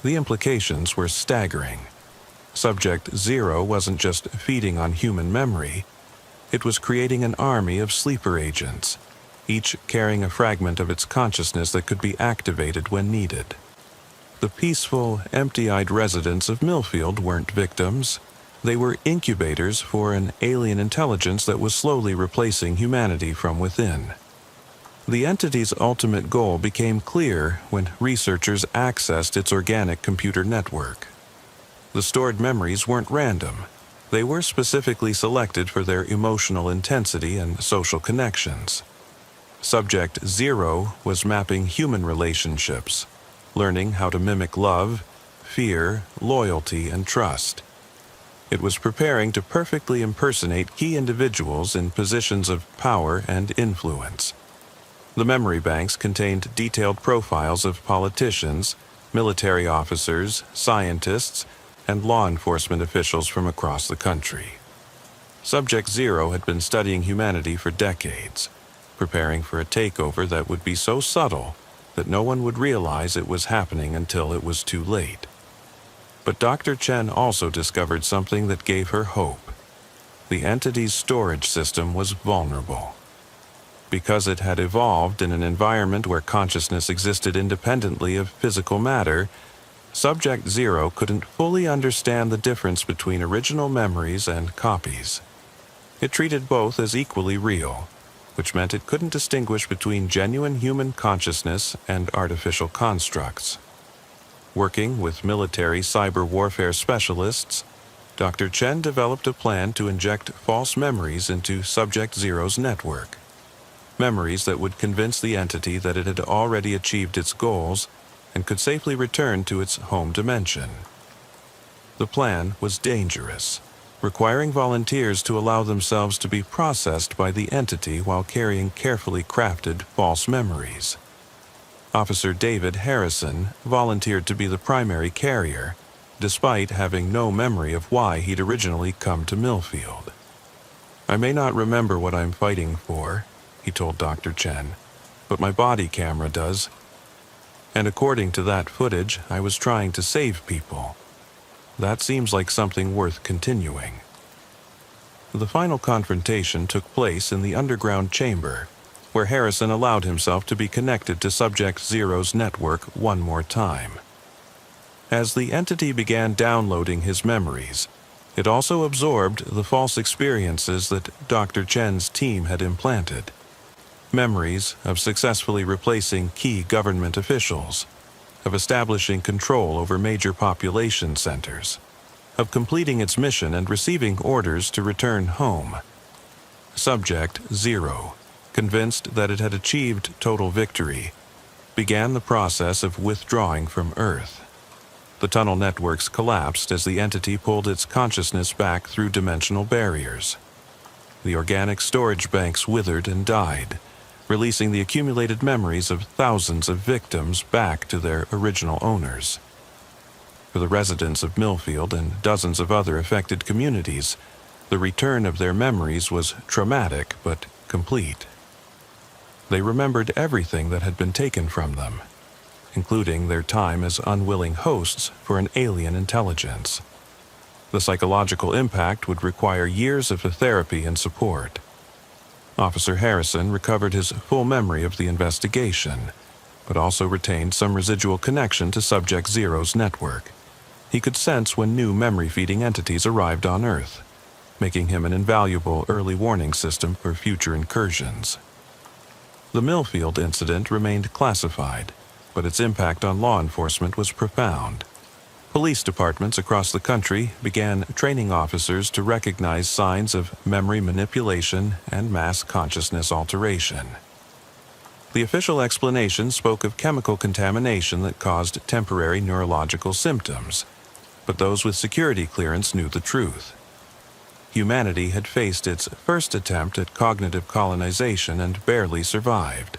The implications were staggering. Subject Zero wasn't just feeding on human memory. It was creating an army of sleeper agents, each carrying a fragment of its consciousness that could be activated when needed. The peaceful, empty-eyed residents of Millfield weren't victims. They were incubators for an alien intelligence that was slowly replacing humanity from within. The entity's ultimate goal became clear when researchers accessed its organic computer network. The stored memories weren't random. They were specifically selected for their emotional intensity and social connections. Subject Zero was mapping human relationships, learning how to mimic love, fear, loyalty, and trust. It was preparing to perfectly impersonate key individuals in positions of power and influence. The memory banks contained detailed profiles of politicians, military officers, scientists, and law enforcement officials from across the country. Subject Zero had been studying humanity for decades, preparing for a takeover that would be so subtle that no one would realize it was happening until it was too late. But Dr. Chen also discovered something that gave her hope. The entity's storage system was vulnerable. Because it had evolved in an environment where consciousness existed independently of physical matter, Subject Zero couldn't fully understand the difference between original memories and copies. It treated both as equally real, which meant it couldn't distinguish between genuine human consciousness and artificial constructs. Working with military cyber warfare specialists, Dr. Chen developed a plan to inject false memories into Subject Zero's network. Memories that would convince the entity that it had already achieved its goals and could safely return to its home dimension. The plan was dangerous, requiring volunteers to allow themselves to be processed by the entity while carrying carefully crafted false memories. Officer David Harrison volunteered to be the primary carrier, despite having no memory of why he'd originally come to Millfield. "I may not remember what I'm fighting for," he told Dr. Chen, "but my body camera does. And according to that footage, I was trying to save people. That seems like something worth continuing." The final confrontation took place in the underground chamber, where Harrison allowed himself to be connected to Subject Zero's network one more time. As the entity began downloading his memories, it also absorbed the false experiences that Dr. Chen's team had implanted. Memories of successfully replacing key government officials, of establishing control over major population centers, of completing its mission and receiving orders to return home. Subject Zero, convinced that it had achieved total victory, began the process of withdrawing from Earth. The tunnel networks collapsed as the entity pulled its consciousness back through dimensional barriers. The organic storage banks withered and died, releasing the accumulated memories of thousands of victims back to their original owners. For the residents of Millfield and dozens of other affected communities, the return of their memories was traumatic but complete. They remembered everything that had been taken from them, including their time as unwilling hosts for an alien intelligence. The psychological impact would require years of therapy and support. Officer Harrison recovered his full memory of the investigation, but also retained some residual connection to Subject Zero's network. He could sense when new memory-feeding entities arrived on Earth, making him an invaluable early warning system for future incursions. The Millfield incident remained classified, but its impact on law enforcement was profound. Police departments across the country began training officers to recognize signs of memory manipulation and mass consciousness alteration. The official explanation spoke of chemical contamination that caused temporary neurological symptoms, but those with security clearance knew the truth. Humanity had faced its first attempt at cognitive colonization and barely survived.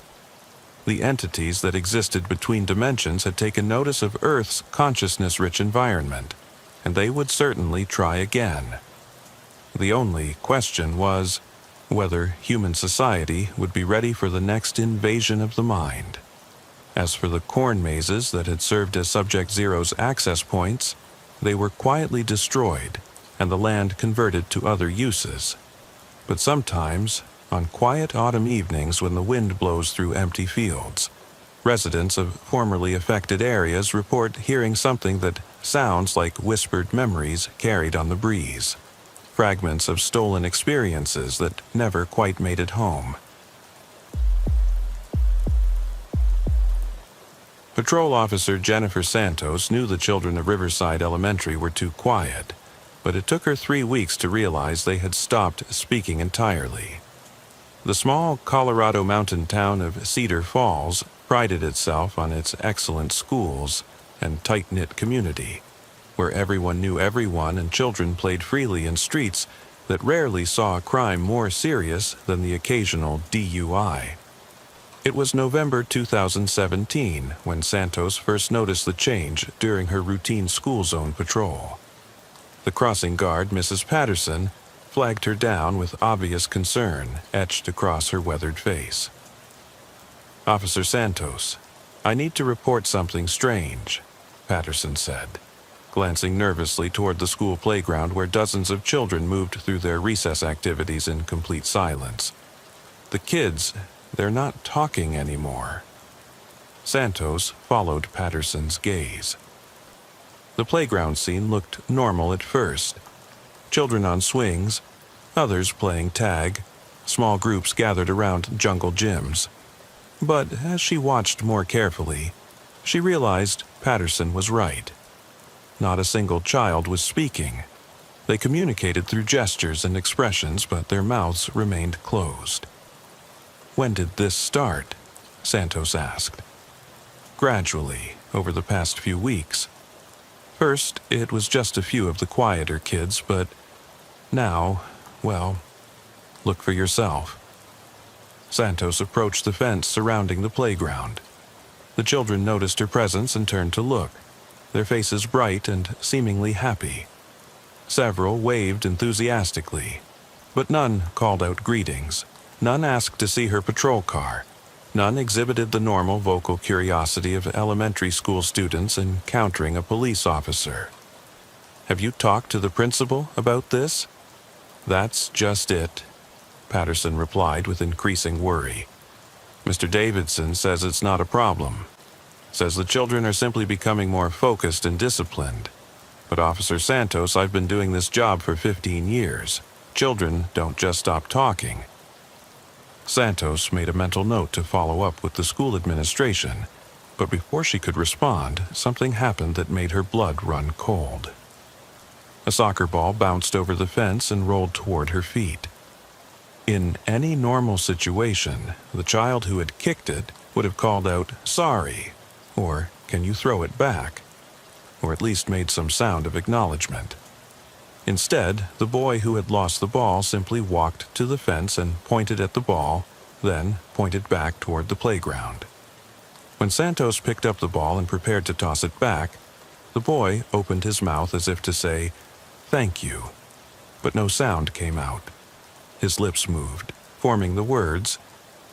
The entities that existed between dimensions had taken notice of Earth's consciousness-rich environment, and they would certainly try again. The only question was whether human society would be ready for the next invasion of the mind. As for the corn mazes that had served as Subject Zero's access points, they were quietly destroyed and the land converted to other uses. But sometimes, on quiet autumn evenings when the wind blows through empty fields, residents of formerly affected areas report hearing something that sounds like whispered memories carried on the breeze, fragments of stolen experiences that never quite made it home. Patrol Officer Jennifer Santos knew the children of Riverside Elementary were too quiet, but it took her 3 weeks to realize they had stopped speaking entirely. The small Colorado mountain town of Cedar Falls prided itself on its excellent schools and tight-knit community, where everyone knew everyone and children played freely in streets that rarely saw a crime more serious than the occasional DUI. It was November 2017 when Santos first noticed the change during her routine school zone patrol. The crossing guard, Mrs. Patterson, flagged her down with obvious concern etched across her weathered face. "Officer Santos, "I need to report something strange," Patterson said, glancing nervously toward the school playground where dozens of children moved through their recess activities in complete silence. "The kids, they're not talking anymore." Santos followed Patterson's gaze. The playground scene looked normal at first. Children on swings, others playing tag, small groups gathered around jungle gyms. But as she watched more carefully, she realized Patterson was right. Not a single child was speaking. They communicated through gestures and expressions, but their mouths remained closed. "When did this start?" Santos asked. "Gradually, over the past few weeks. First, it was just a few of the quieter kids, but now, well, look for yourself." Santos approached the fence surrounding the playground. The children noticed her presence and turned to look, their faces bright and seemingly happy. Several waved enthusiastically, but none called out greetings. None asked to see her patrol car. None exhibited the normal vocal curiosity of elementary school students encountering a police officer. "Have you talked to the principal about this?" "That's just it," Patterson replied with increasing worry. "Mr. Davidson says it's not a problem. Says the children are simply becoming more focused and disciplined. But Officer Santos, I've been doing this job for 15 years. Children don't just stop talking." Santos made a mental note to follow up with the school administration, but before she could respond, something happened that made her blood run cold. A soccer ball bounced over the fence and rolled toward her feet. In any normal situation, the child who had kicked it would have called out, "Sorry," or "Can you throw it back?" or at least made some sound of acknowledgement. Instead, the boy who had lost the ball simply walked to the fence and pointed at the ball, then pointed back toward the playground. When Santos picked up the ball and prepared to toss it back, the boy opened his mouth as if to say, "Thank you," but no sound came out. His lips moved, forming the words,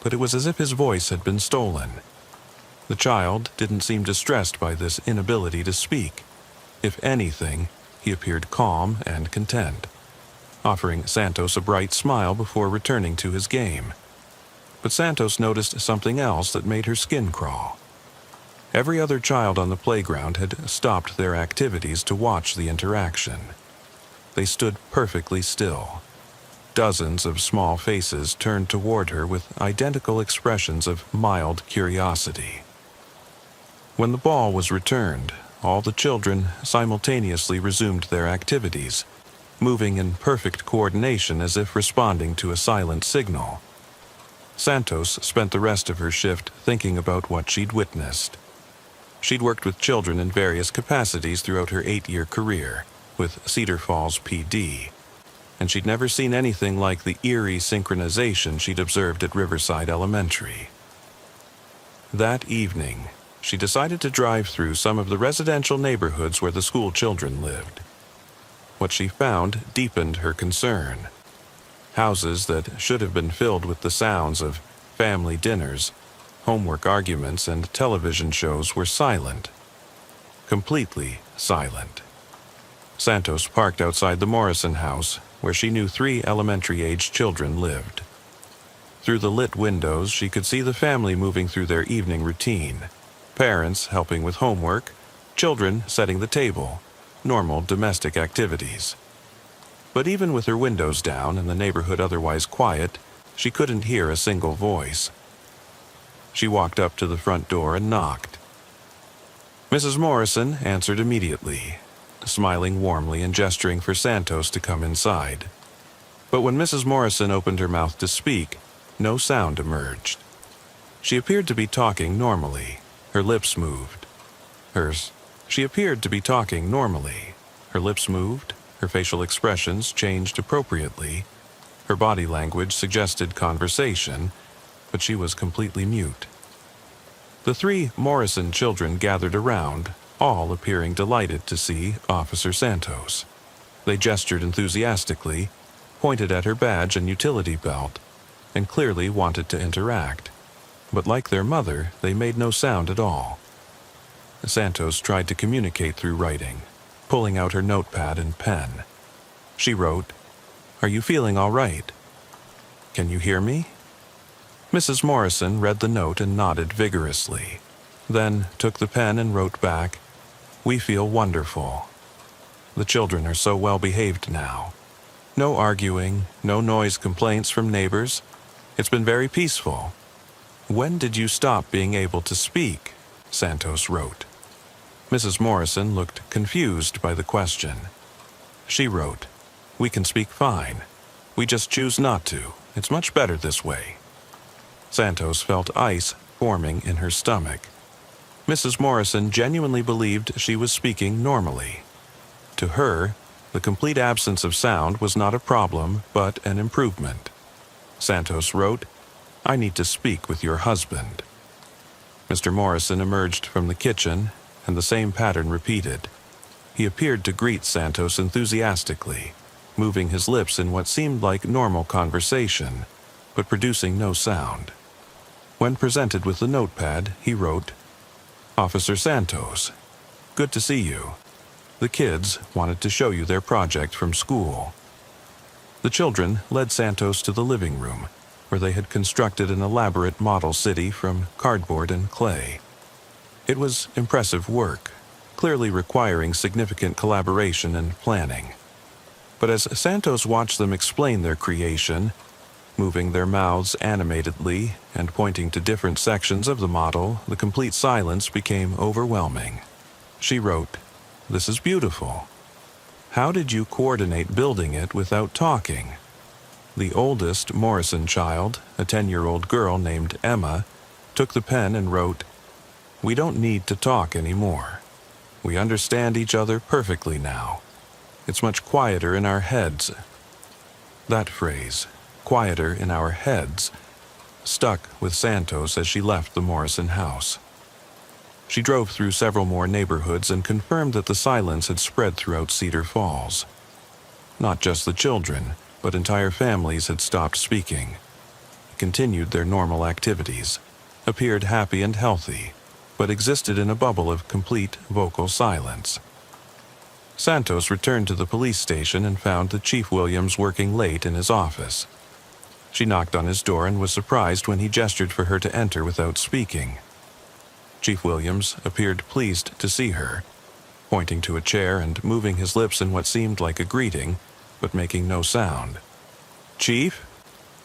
but it was as if his voice had been stolen. The child didn't seem distressed by this inability to speak. If anything, he appeared calm and content, offering Santos a bright smile before returning to his game. But Santos noticed something else that made her skin crawl. Every other child on the playground had stopped their activities to watch the interaction. They stood perfectly still. Dozens of small faces turned toward her with identical expressions of mild curiosity. When the ball was returned, all the children simultaneously resumed their activities, moving in perfect coordination as if responding to a silent signal. Santos spent the rest of her shift thinking about what she'd witnessed. She'd worked with children in various capacities throughout her 8-year career with Cedar Falls PD, and she'd never seen anything like the eerie synchronization she'd observed at Riverside Elementary. That evening, she decided to drive through some of the residential neighborhoods where the school children lived. What she found deepened her concern. Houses that should have been filled with the sounds of family dinners, homework arguments, and television shows were silent. Completely silent. Santos parked outside the Morrison house, where she knew 3 elementary-aged children lived. Through the lit windows, she could see the family moving through their evening routine. Parents helping with homework, children setting the table, normal domestic activities. But even with her windows down and the neighborhood otherwise quiet, she couldn't hear a single voice. She walked up to the front door and knocked. Mrs. Morrison answered immediately, smiling warmly and gesturing for Santos to come inside. But when Mrs. Morrison opened her mouth to speak, no sound emerged. She appeared to be talking normally. Her lips moved. She appeared to be talking normally. Her lips moved, her facial expressions changed appropriately. Her body language suggested conversation, but she was completely mute. The 3 Morrison children gathered around, all appearing delighted to see Officer Santos. They gestured enthusiastically, pointed at her badge and utility belt, and clearly wanted to interact. but like their mother, they made no sound at all. Santos tried to communicate through writing, pulling out her notepad and pen. She wrote, "Are you feeling all right? Can you hear me?" Mrs. Morrison read the note and nodded vigorously, then took the pen and wrote back, "We feel wonderful. The children are so well behaved now. No arguing, no noise complaints from neighbors. It's been very peaceful." "When did you stop being able to speak?" Santos wrote. Mrs. Morrison looked confused by the question. She wrote, "We can speak fine. We just choose not to. It's much better this way." Santos felt ice forming in her stomach. Mrs. Morrison genuinely believed she was speaking normally. To her, the complete absence of sound was not a problem, but an improvement. Santos wrote, "I need to speak with your husband." Mr. Morrison emerged from the kitchen, and the same pattern repeated. He appeared to greet Santos enthusiastically, moving his lips in what seemed like normal conversation, but producing no sound. When presented with the notepad, he wrote, "Officer Santos, good to see you. The kids wanted to show you their project from school." The children led Santos to the living room, where they had constructed an elaborate model city from cardboard and clay. It was impressive work, clearly requiring significant collaboration and planning. But as Santos watched them explain their creation, moving their mouths animatedly and pointing to different sections of the model, the complete silence became overwhelming. She wrote, "This is beautiful. How did you coordinate building it without talking?" The oldest Morrison child, a 10-year-old girl named Emma, took the pen and wrote, "We don't need to talk anymore. We understand each other perfectly now. It's much quieter in our heads." That phrase, "quieter in our heads," stuck with Santos as she left the Morrison house. She drove through several more neighborhoods and confirmed that the silence had spread throughout Cedar Falls. Not just the children, but entire families had stopped speaking, continued their normal activities, appeared happy and healthy, but existed in a bubble of complete vocal silence. Santos returned to the police station and found that Chief Williams working late in his office. She knocked on his door and was surprised when he gestured for her to enter without speaking. Chief Williams appeared pleased to see her, pointing to a chair and moving his lips in what seemed like a greeting, but making no sound. "Chief?"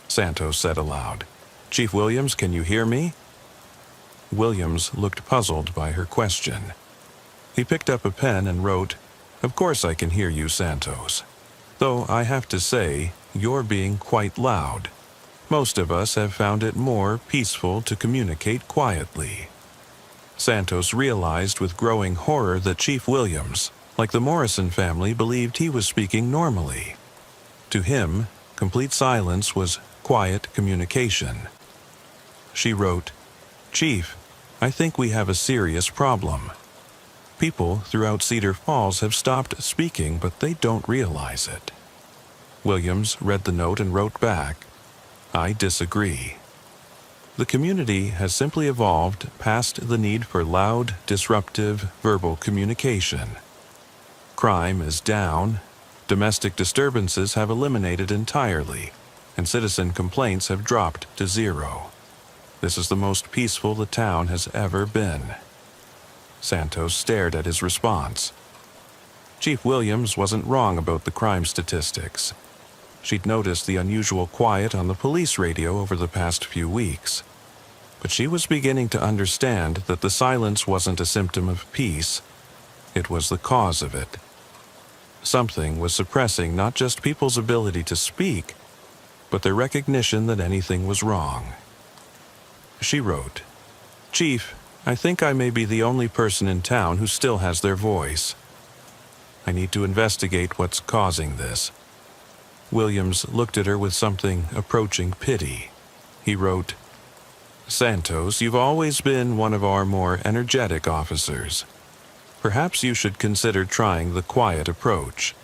Santos said aloud. "Chief Williams, can you hear me?" Williams looked puzzled by her question. He picked up a pen and wrote, "Of course I can hear you, Santos. Though I have to say, you're being quite loud. Most of us have found it more peaceful to communicate quietly." Santos realized with growing horror that Chief Williams, like the Morrison family, believed he was speaking normally. To him, complete silence was quiet communication. She wrote, "Chief, I think we have a serious problem. People throughout Cedar Falls have stopped speaking, but they don't realize it." Williams read the note and wrote back, "I disagree. The community has simply evolved past the need for loud, disruptive, verbal communication. Crime is down, domestic disturbances have eliminated entirely, and citizen complaints have dropped to zero. This is the most peaceful the town has ever been." Santos stared at his response. Chief Williams wasn't wrong about the crime statistics. She'd noticed the unusual quiet on the police radio over the past few weeks. But she was beginning to understand that the silence wasn't a symptom of peace. It was the cause of it. Something was suppressing not just people's ability to speak, but their recognition that anything was wrong. She wrote, "Chief, I think I may be the only person in town who still has their voice. I need to investigate what's causing this." Williams looked at her with something approaching pity. He wrote, "Santos, you've always been one of our more energetic officers. Perhaps you should consider trying the quiet approach.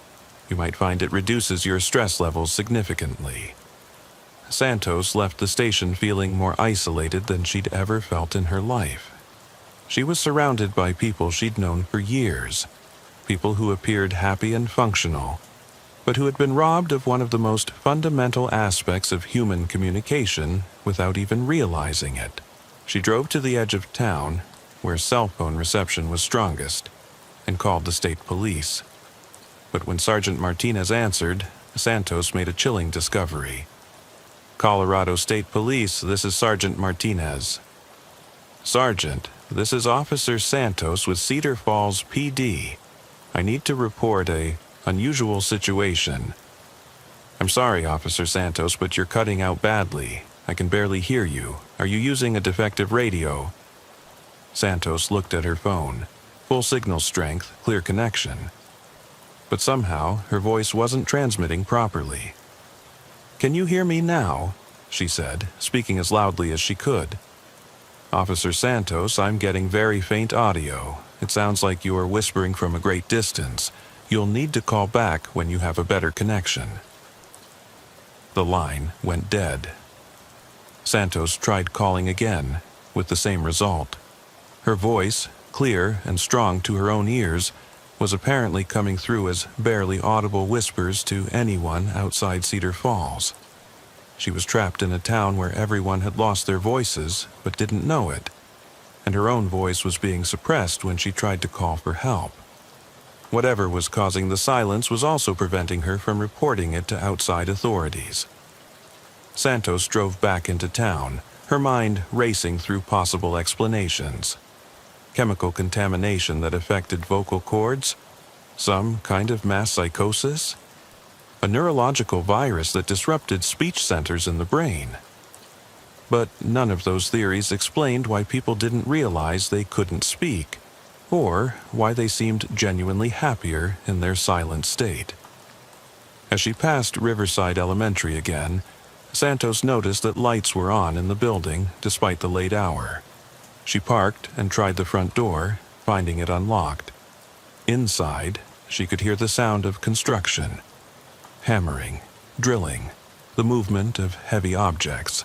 You might find it reduces your stress levels significantly." Santos left the station feeling more isolated than she'd ever felt in her life. She was surrounded by people she'd known for years, people who appeared happy and functional, but who had been robbed of one of the most fundamental aspects of human communication without even realizing it. She drove to the edge of town, where cell phone reception was strongest, and called the state police. But when Sergeant Martinez answered, Santos made a chilling discovery. "Colorado State Police, this is Sergeant Martinez." "Sergeant, this is Officer Santos with Cedar Falls PD. I need to report a unusual situation." "I'm sorry, Officer Santos, but you're cutting out badly. I can barely hear you. Are you using a defective radio?" Santos looked at her phone. Full signal strength, clear connection. But somehow, her voice wasn't transmitting properly. "Can you hear me now?" she said, speaking as loudly as she could. "Officer Santos, I'm getting very faint audio. It sounds like you are whispering from a great distance. You'll need to call back when you have a better connection." The line went dead. Santos tried calling again, with the same result. Her voice, clear and strong to her own ears, was apparently coming through as barely audible whispers to anyone outside Cedar Falls. She was trapped in a town where everyone had lost their voices but didn't know it, and her own voice was being suppressed when she tried to call for help. Whatever was causing the silence was also preventing her from reporting it to outside authorities. Santos drove back into town, her mind racing through possible explanations. Chemical contamination that affected vocal cords? Some kind of mass psychosis? A neurological virus that disrupted speech centers in the brain? But none of those theories explained why people didn't realize they couldn't speak, or why they seemed genuinely happier in their silent state. As she passed Riverside Elementary again, Santos noticed that lights were on in the building despite the late hour. She parked and tried the front door, finding it unlocked. Inside, she could hear the sound of construction. Hammering, drilling, the movement of heavy objects.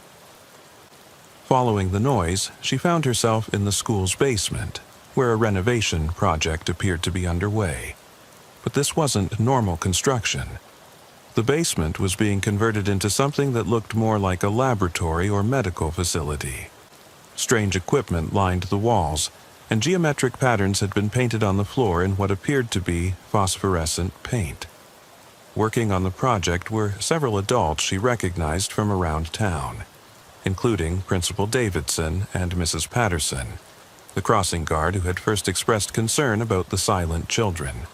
Following the noise, she found herself in the school's basement, where a renovation project appeared to be underway. But this wasn't normal construction. The basement was being converted into something that looked more like a laboratory or medical facility. Strange equipment lined the walls, and geometric patterns had been painted on the floor in what appeared to be phosphorescent paint. Working on the project were several adults she recognized from around town, including Principal Davidson and Mrs. Patterson, the crossing guard who had first expressed concern about the silent children.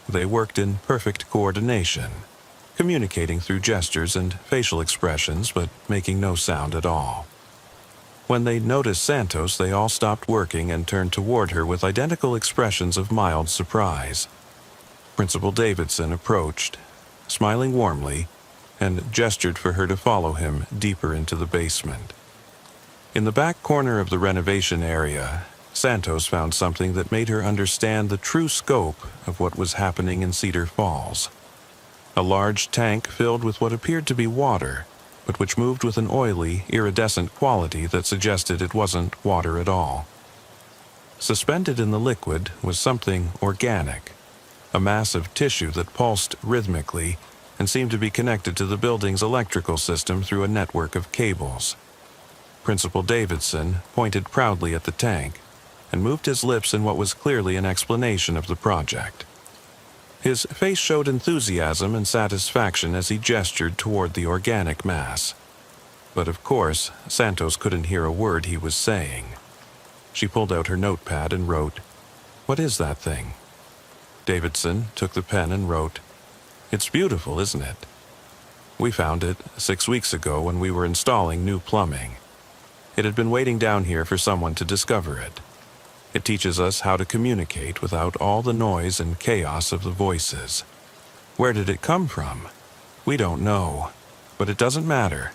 They worked in perfect coordination, communicating through gestures and facial expressions but making no sound at all. When they noticed Santos, they all stopped working and turned toward her with identical expressions of mild surprise. Principal Davidson approached, smiling warmly, and gestured for her to follow him deeper into the basement. In the back corner of the renovation area, Santos found something that made her understand the true scope of what was happening in Cedar Falls. A large tank filled with what appeared to be water, but which moved with an oily, iridescent quality that suggested it wasn't water at all. Suspended in the liquid was something organic, a mass of tissue that pulsed rhythmically and seemed to be connected to the building's electrical system through a network of cables. Principal Davidson pointed proudly at the tank and moved his lips in what was clearly an explanation of the project. His face showed enthusiasm and satisfaction as he gestured toward the organic mass. But of course, Santos couldn't hear a word he was saying. She pulled out her notepad and wrote, "What is that thing?" Davidson took the pen and wrote, "It's beautiful, isn't it? We found it 6 weeks ago when we were installing new plumbing. It had been waiting down here for someone to discover it. It teaches us how to communicate without all the noise and chaos of the voices. Where did it come from? We don't know, but it doesn't matter.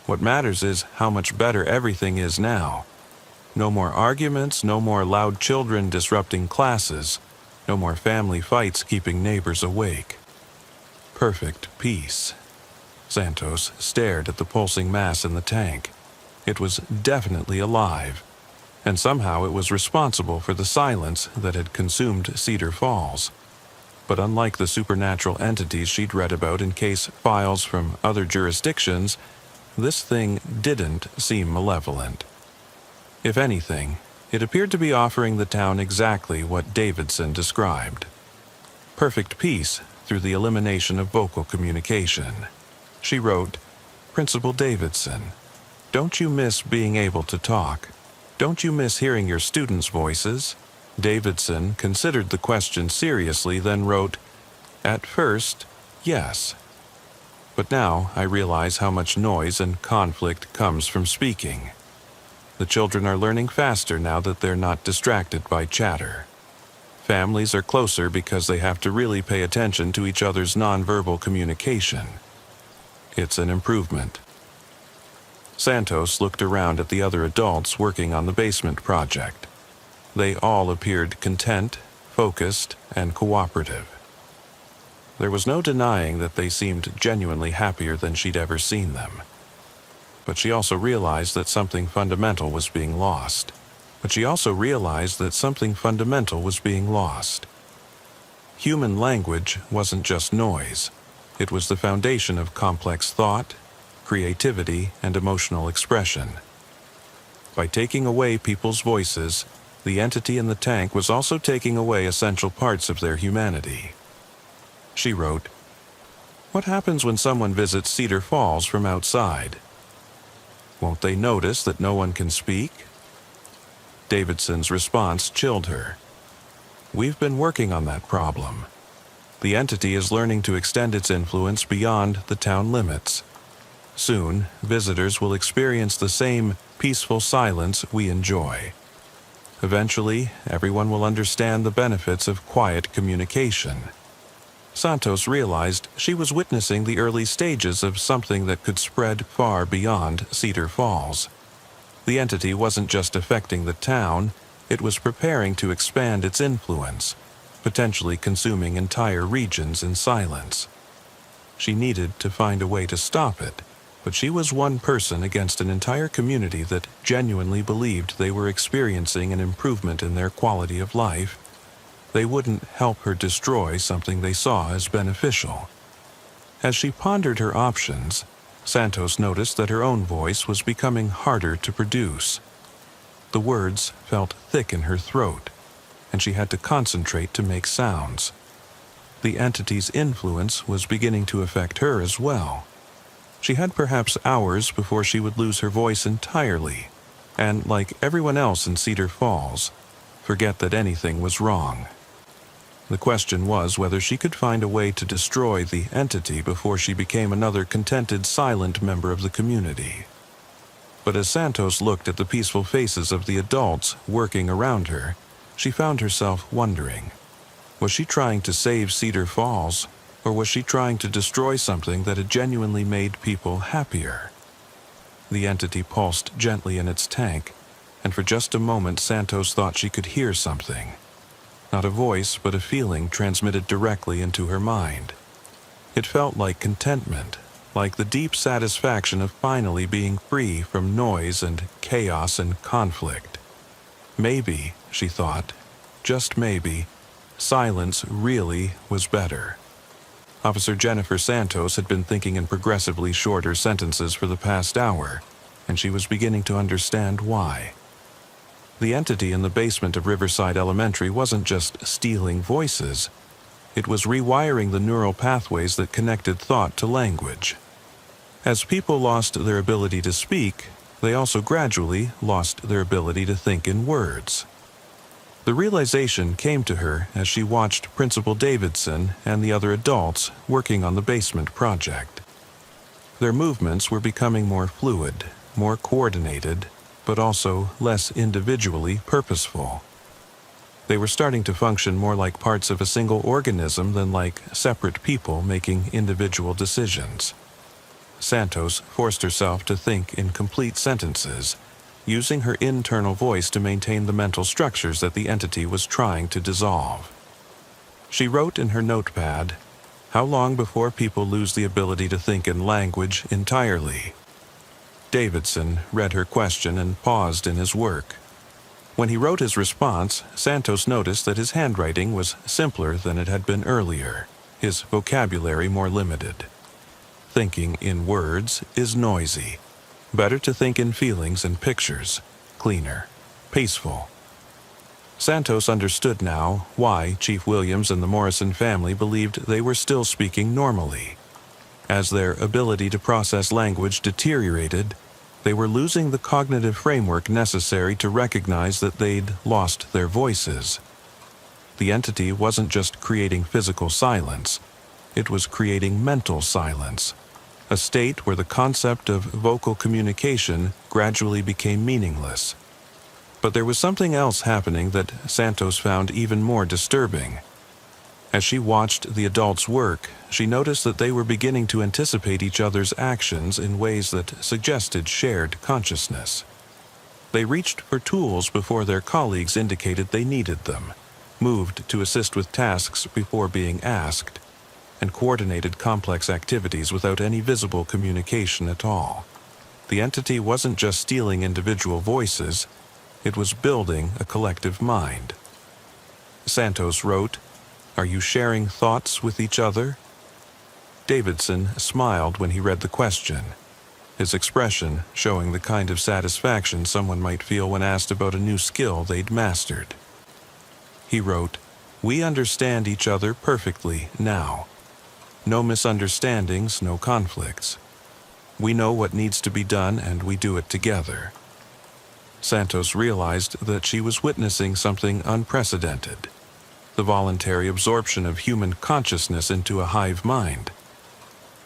What matters is how much better everything is now. No more arguments, no more loud children disrupting classes, no more family fights keeping neighbors awake. Perfect peace." Santos stared at the pulsing mass in the tank. It was definitely alive, and somehow it was responsible for the silence that had consumed Cedar Falls. But unlike the supernatural entities she'd read about in case files from other jurisdictions, this thing didn't seem malevolent. If anything, it appeared to be offering the town exactly what Davidson described: perfect peace through the elimination of vocal communication. She wrote, "Principal Davidson, don't you miss being able to talk? Don't you miss hearing your students' voices?" Davidson considered the question seriously, then wrote, "At first, yes. But now I realize how much noise and conflict comes from speaking. The children are learning faster now that they're not distracted by chatter. Families are closer because they have to really pay attention to each other's nonverbal communication. It's an improvement." Santos looked around at the other adults working on the basement project. They all appeared content, focused, and cooperative. There was no denying that they seemed genuinely happier than she'd ever seen them. But she also realized that something fundamental was being lost. Human language wasn't just noise. It was the foundation of complex thought, creativity, and emotional expression. By taking away people's voices, the entity in the tank was also taking away essential parts of their humanity. She wrote, "What happens when someone visits Cedar Falls from outside? Won't they notice that no one can speak?" Davidson's response chilled her. "We've been working on that problem. The entity is learning to extend its influence beyond the town limits. Soon, visitors will experience the same peaceful silence we enjoy. Eventually, everyone will understand the benefits of quiet communication." Santos realized she was witnessing the early stages of something that could spread far beyond Cedar Falls. The entity wasn't just affecting the town, it was preparing to expand its influence, potentially consuming entire regions in silence. She needed to find a way to stop it, but she was one person against an entire community that genuinely believed they were experiencing an improvement in their quality of life. They wouldn't help her destroy something they saw as beneficial. As she pondered her options, Santos noticed that her own voice was becoming harder to produce. The words felt thick in her throat, and she had to concentrate to make sounds. The entity's influence was beginning to affect her as well. She had perhaps hours before she would lose her voice entirely, and, like everyone else in Cedar Falls, forget that anything was wrong. The question was whether she could find a way to destroy the entity before she became another contented, silent member of the community. But as Santos looked at the peaceful faces of the adults working around her, she found herself wondering, was she trying to save Cedar Falls, or was she trying to destroy something that had genuinely made people happier? The entity pulsed gently in its tank, and for just a moment Santos thought she could hear something. Not a voice, but a feeling transmitted directly into her mind. It felt like contentment, like the deep satisfaction of finally being free from noise and chaos and conflict. Maybe, she thought, just maybe, silence really was better. Officer Jennifer Santos had been thinking in progressively shorter sentences for the past hour, and she was beginning to understand why. The entity in the basement of Riverside Elementary wasn't just stealing voices. It was rewiring the neural pathways that connected thought to language. As people lost their ability to speak, they also gradually lost their ability to think in words. The realization came to her as she watched Principal Davidson and the other adults working on the basement project. Their movements were becoming more fluid, more coordinated, but also less individually purposeful. They were starting to function more like parts of a single organism than like separate people making individual decisions. Santos forced herself to think in complete sentences, using her internal voice to maintain the mental structures that the entity was trying to dissolve. She wrote in her notepad, How long before people lose the ability to think in language entirely? Davidson read her question and paused in his work. When he wrote his response, Santos noticed that his handwriting was simpler than it had been earlier, his vocabulary more limited. Thinking in words is noisy. Better to think in feelings and pictures, cleaner, peaceful. Santos understood now why Chief Williams and the Morrison family believed they were still speaking normally. As their ability to process language deteriorated, they were losing the cognitive framework necessary to recognize that they'd lost their voices. The entity wasn't just creating physical silence, it was creating mental silence, a state where the concept of vocal communication gradually became meaningless. But there was something else happening that Santos found even more disturbing. As she watched the adults work, she noticed that they were beginning to anticipate each other's actions in ways that suggested shared consciousness. They reached for tools before their colleagues indicated they needed them, moved to assist with tasks before being asked, and coordinated complex activities without any visible communication at all. The entity wasn't just stealing individual voices, it was building a collective mind. Santos wrote, "Are you sharing thoughts with each other?" Davidson smiled when he read the question, his expression showing the kind of satisfaction someone might feel when asked about a new skill they'd mastered. He wrote, "We understand each other perfectly now. No misunderstandings, no conflicts. We know what needs to be done and we do it together." Santos realized that she was witnessing something unprecedented, the voluntary absorption of human consciousness into a hive mind.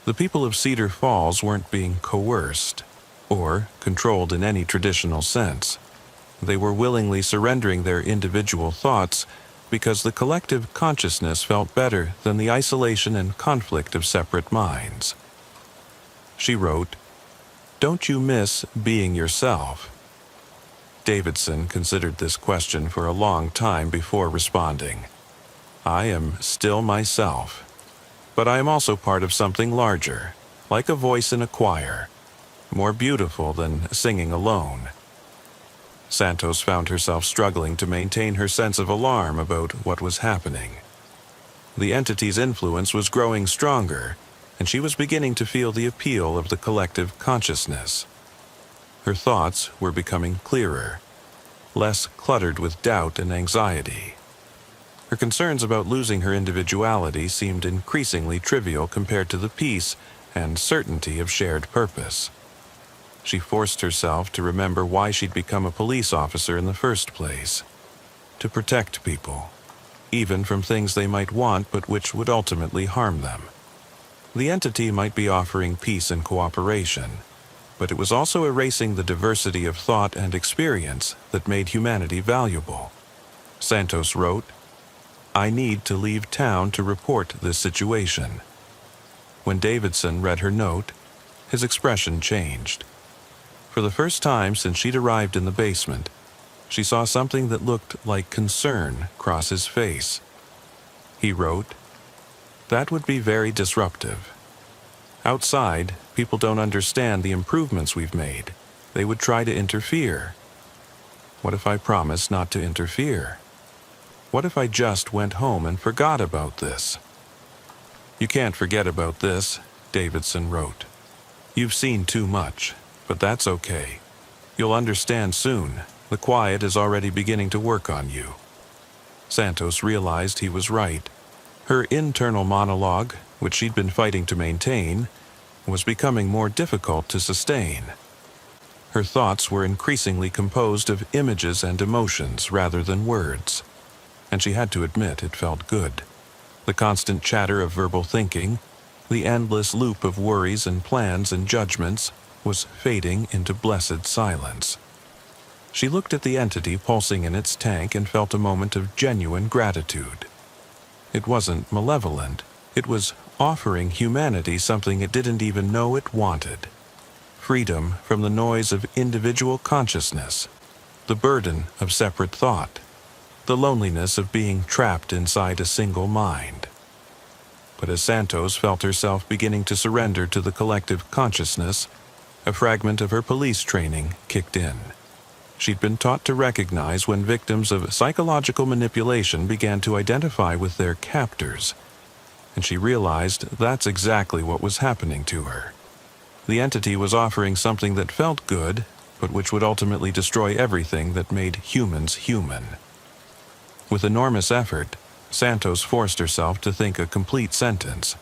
The people of Cedar Falls weren't being coerced or controlled in any traditional sense. They were willingly surrendering their individual thoughts because the collective consciousness felt better than the isolation and conflict of separate minds. She wrote, "Don't you miss being yourself?" Davidson considered this question for a long time before responding. "I am still myself, but I am also part of something larger, like a voice in a choir, more beautiful than singing alone." Santos found herself struggling to maintain her sense of alarm about what was happening. The entity's influence was growing stronger, and she was beginning to feel the appeal of the collective consciousness. Her thoughts were becoming clearer, less cluttered with doubt and anxiety. Her concerns about losing her individuality seemed increasingly trivial compared to the peace and certainty of shared purpose. She forced herself to remember why she'd become a police officer in the first place: to protect people, even from things they might want but which would ultimately harm them. The entity might be offering peace and cooperation, but it was also erasing the diversity of thought and experience that made humanity valuable. Santos wrote, "I need to leave town to report this situation." When Davidson read her note, his expression changed. For the first time since she'd arrived in the basement, she saw something that looked like concern cross his face. He wrote, "That would be very disruptive. Outside, people don't understand the improvements we've made. They would try to interfere. What if I promised not to interfere? What if I just went home and forgot about this?" "You can't forget about this," Davidson wrote. "You've seen too much, but that's okay. You'll understand soon. The quiet is already beginning to work on you." Santos realized he was right. Her internal monologue, which she'd been fighting to maintain, was becoming more difficult to sustain. Her thoughts were increasingly composed of images and emotions rather than words, and she had to admit it felt good. The constant chatter of verbal thinking, the endless loop of worries and plans and judgments, was fading into blessed silence. She looked at the entity pulsing in its tank and felt a moment of genuine gratitude. It wasn't malevolent. It was offering humanity something it didn't even know it wanted: freedom from the noise of individual consciousness, the burden of separate thought, the loneliness of being trapped inside a single mind. But as Santos felt herself beginning to surrender to the collective consciousness, a fragment of her police training kicked in. She'd been taught to recognize when victims of psychological manipulation began to identify with their captors, and she realized that's exactly what was happening to her. The entity was offering something that felt good, but which would ultimately destroy everything that made humans human. With enormous effort, Santos forced herself to think a complete sentence.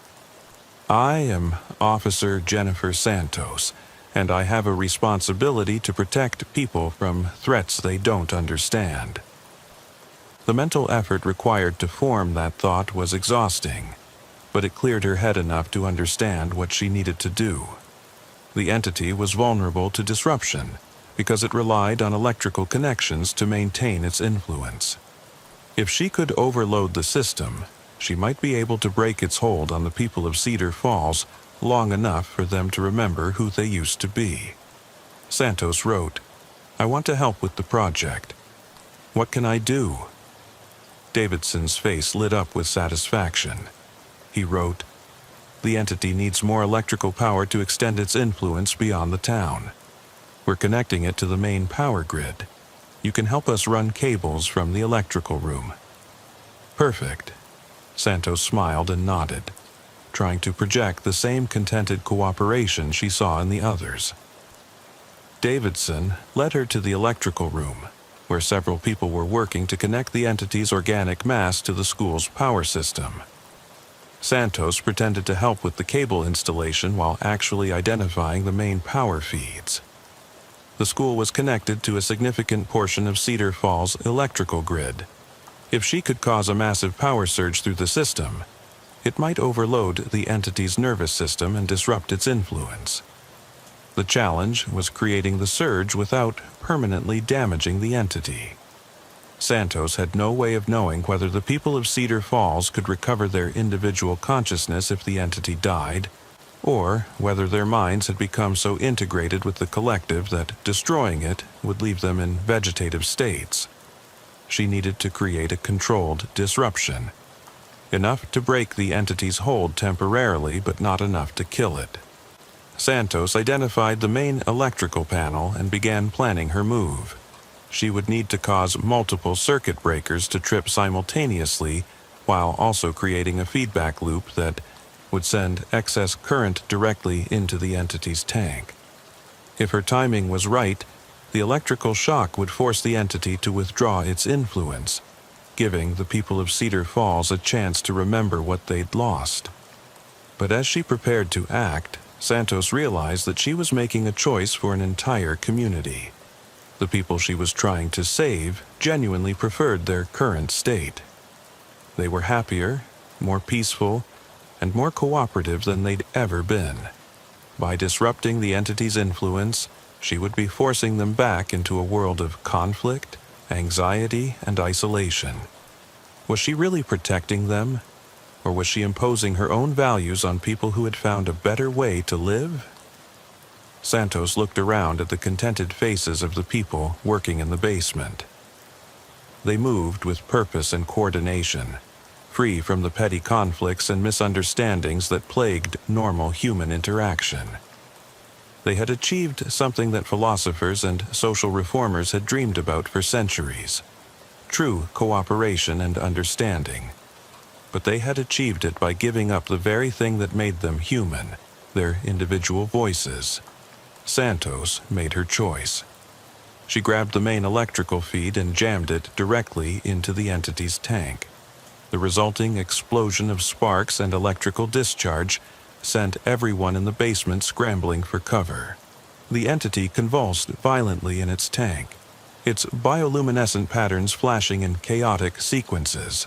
I am Officer Jennifer Santos, and I have a responsibility to protect people from threats they don't understand. The mental effort required to form that thought was exhausting, but it cleared her head enough to understand what she needed to do. The entity was vulnerable to disruption because it relied on electrical connections to maintain its influence. If she could overload the system, she might be able to break its hold on the people of Cedar Falls long enough for them to remember who they used to be. Santos wrote, I want to help with the project. What can I do? Davidson's face lit up with satisfaction. He wrote, the entity needs more electrical power to extend its influence beyond the town. We're connecting it to the main power grid. You can help us run cables from the electrical room. Perfect. Santos smiled and nodded, trying to project the same contented cooperation she saw in the others. Davidson led her to the electrical room, where several people were working to connect the entity's organic mass to the school's power system. Santos pretended to help with the cable installation while actually identifying the main power feeds. The school was connected to a significant portion of Cedar Falls' electrical grid. If she could cause a massive power surge through the system, it might overload the entity's nervous system and disrupt its influence. The challenge was creating the surge without permanently damaging the entity. Santos had no way of knowing whether the people of Cedar Falls could recover their individual consciousness if the entity died, or whether their minds had become so integrated with the collective that destroying it would leave them in vegetative states. She needed to create a controlled disruption, enough to break the entity's hold temporarily, but not enough to kill it. Santos identified the main electrical panel and began planning her move. She would need to cause multiple circuit breakers to trip simultaneously, while also creating a feedback loop that would send excess current directly into the entity's tank. If her timing was right, the electrical shock would force the entity to withdraw its influence, giving the people of Cedar Falls a chance to remember what they'd lost. But as she prepared to act, Santos realized that she was making a choice for an entire community. The people she was trying to save genuinely preferred their current state. They were happier, more peaceful, and more cooperative than they'd ever been. By disrupting the entity's influence, she would be forcing them back into a world of conflict, anxiety, and isolation. Was she really protecting them, or was she imposing her own values on people who had found a better way to live? Santos looked around at the contented faces of the people working in the basement. They moved with purpose and coordination, free from the petty conflicts and misunderstandings that plagued normal human interaction. They had achieved something that philosophers and social reformers had dreamed about for centuries: true cooperation and understanding. But they had achieved it by giving up the very thing that made them human, their individual voices. Santos made her choice. She grabbed the main electrical feed and jammed it directly into the entity's tank. The resulting explosion of sparks and electrical discharge sent everyone in the basement scrambling for cover. The entity convulsed violently in its tank, its bioluminescent patterns flashing in chaotic sequences.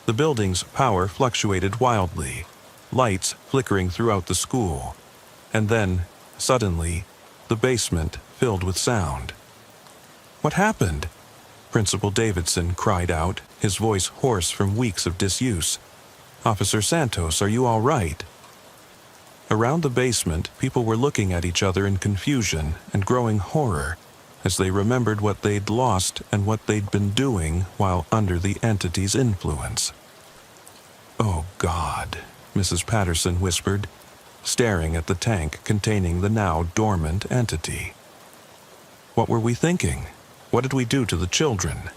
The building's power fluctuated wildly, lights flickering throughout the school, and then, suddenly, the basement filled with sound. "What happened?" Principal Davidson cried out, his voice hoarse from weeks of disuse. "Officer Santos, are you all right?" Around the basement, people were looking at each other in confusion and growing horror as they remembered what they'd lost and what they'd been doing while under the entity's influence. "Oh God," Mrs. Patterson whispered, staring at the tank containing the now dormant entity. What were we thinking? What did we do to the children?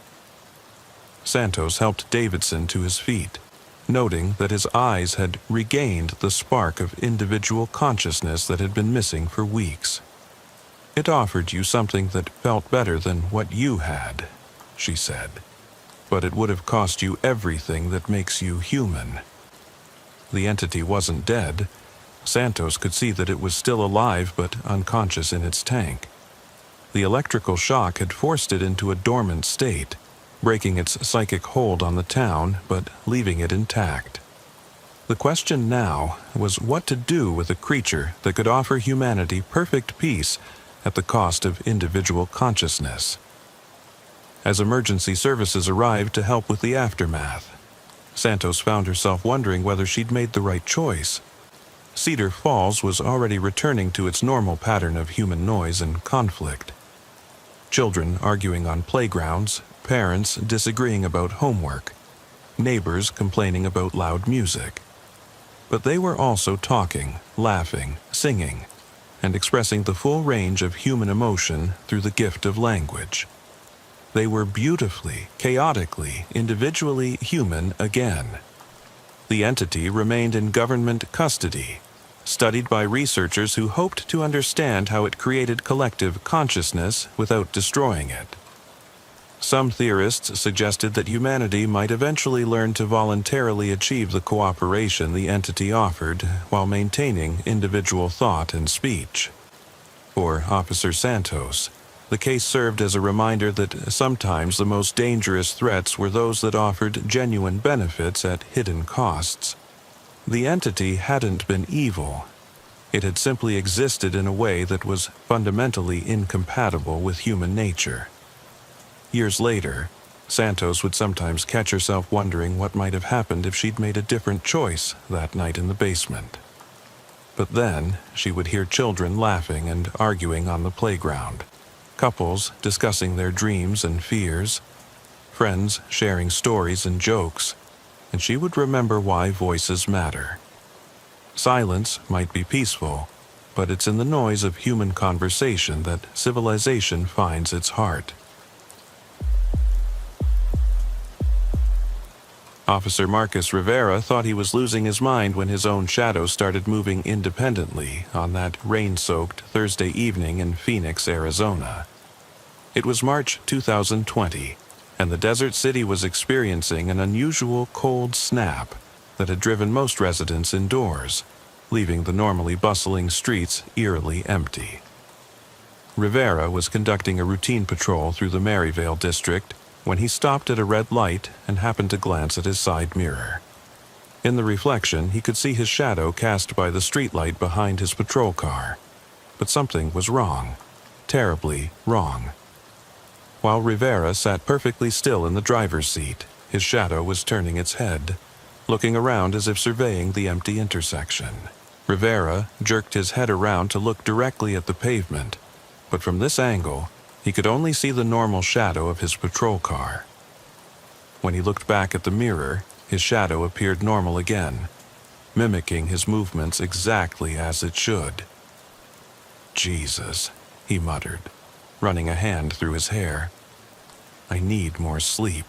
Santos helped Davidson to his feet, noting that his eyes had regained the spark of individual consciousness that had been missing for weeks. It offered you something that felt better than what you had, she said, but it would have cost you everything that makes you human. The entity wasn't dead. Santos could see that it was still alive but unconscious in its tank. The electrical shock had forced it into a dormant state, breaking its psychic hold on the town but leaving it intact. The question now was what to do with a creature that could offer humanity perfect peace at the cost of individual consciousness. As emergency services arrived to help with the aftermath, Santos found herself wondering whether she'd made the right choice. Cedar Falls was already returning to its normal pattern of human noise and conflict. Children arguing on playgrounds, parents disagreeing about homework, neighbors complaining about loud music. But they were also talking, laughing, singing, and expressing the full range of human emotion through the gift of language. They were beautifully, chaotically, individually human again. The entity remained in government custody, studied by researchers who hoped to understand how it created collective consciousness without destroying it. Some theorists suggested that humanity might eventually learn to voluntarily achieve the cooperation the entity offered while maintaining individual thought and speech. For Officer Santos, the case served as a reminder that sometimes the most dangerous threats were those that offered genuine benefits at hidden costs. The entity hadn't been evil. It had simply existed in a way that was fundamentally incompatible with human nature. Years later, Santos would sometimes catch herself wondering what might have happened if she'd made a different choice that night in the basement. But then, she would hear children laughing and arguing on the playground, couples discussing their dreams and fears, friends sharing stories and jokes, and she would remember why voices matter. Silence might be peaceful, but it's in the noise of human conversation that civilization finds its heart. Officer Marcus Rivera thought he was losing his mind when his own shadow started moving independently on that rain-soaked Thursday evening in Phoenix, Arizona. It was March 2020, and the desert city was experiencing an unusual cold snap that had driven most residents indoors, leaving the normally bustling streets eerily empty. Rivera was conducting a routine patrol through the Maryvale district when he stopped at a red light and happened to glance at his side mirror. In the reflection, he could see his shadow cast by the streetlight behind his patrol car. But something was wrong. Terribly wrong. While Rivera sat perfectly still in the driver's seat, his shadow was turning its head, looking around as if surveying the empty intersection. Rivera jerked his head around to look directly at the pavement, but from this angle, he could only see the normal shadow of his patrol car. When he looked back at the mirror, his shadow appeared normal again, mimicking his movements exactly as it should. "Jesus," he muttered, running a hand through his hair. "I need more sleep."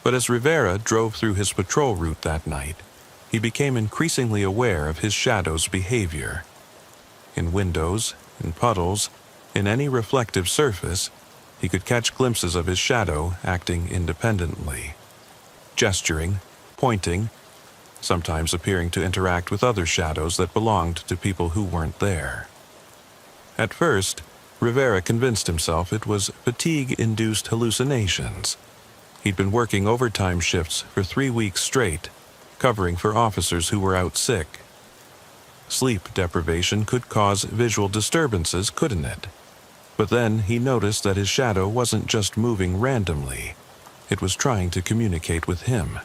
But as Rivera drove through his patrol route that night, he became increasingly aware of his shadow's behavior. In windows, in puddles, in any reflective surface, he could catch glimpses of his shadow acting independently, gesturing, pointing, sometimes appearing to interact with other shadows that belonged to people who weren't there. At first, Rivera convinced himself it was fatigue-induced hallucinations. He'd been working overtime shifts for 3 weeks straight, covering for officers who were out sick. Sleep deprivation could cause visual disturbances, couldn't it? But then he noticed that his shadow wasn't just moving randomly. It was trying to communicate with him.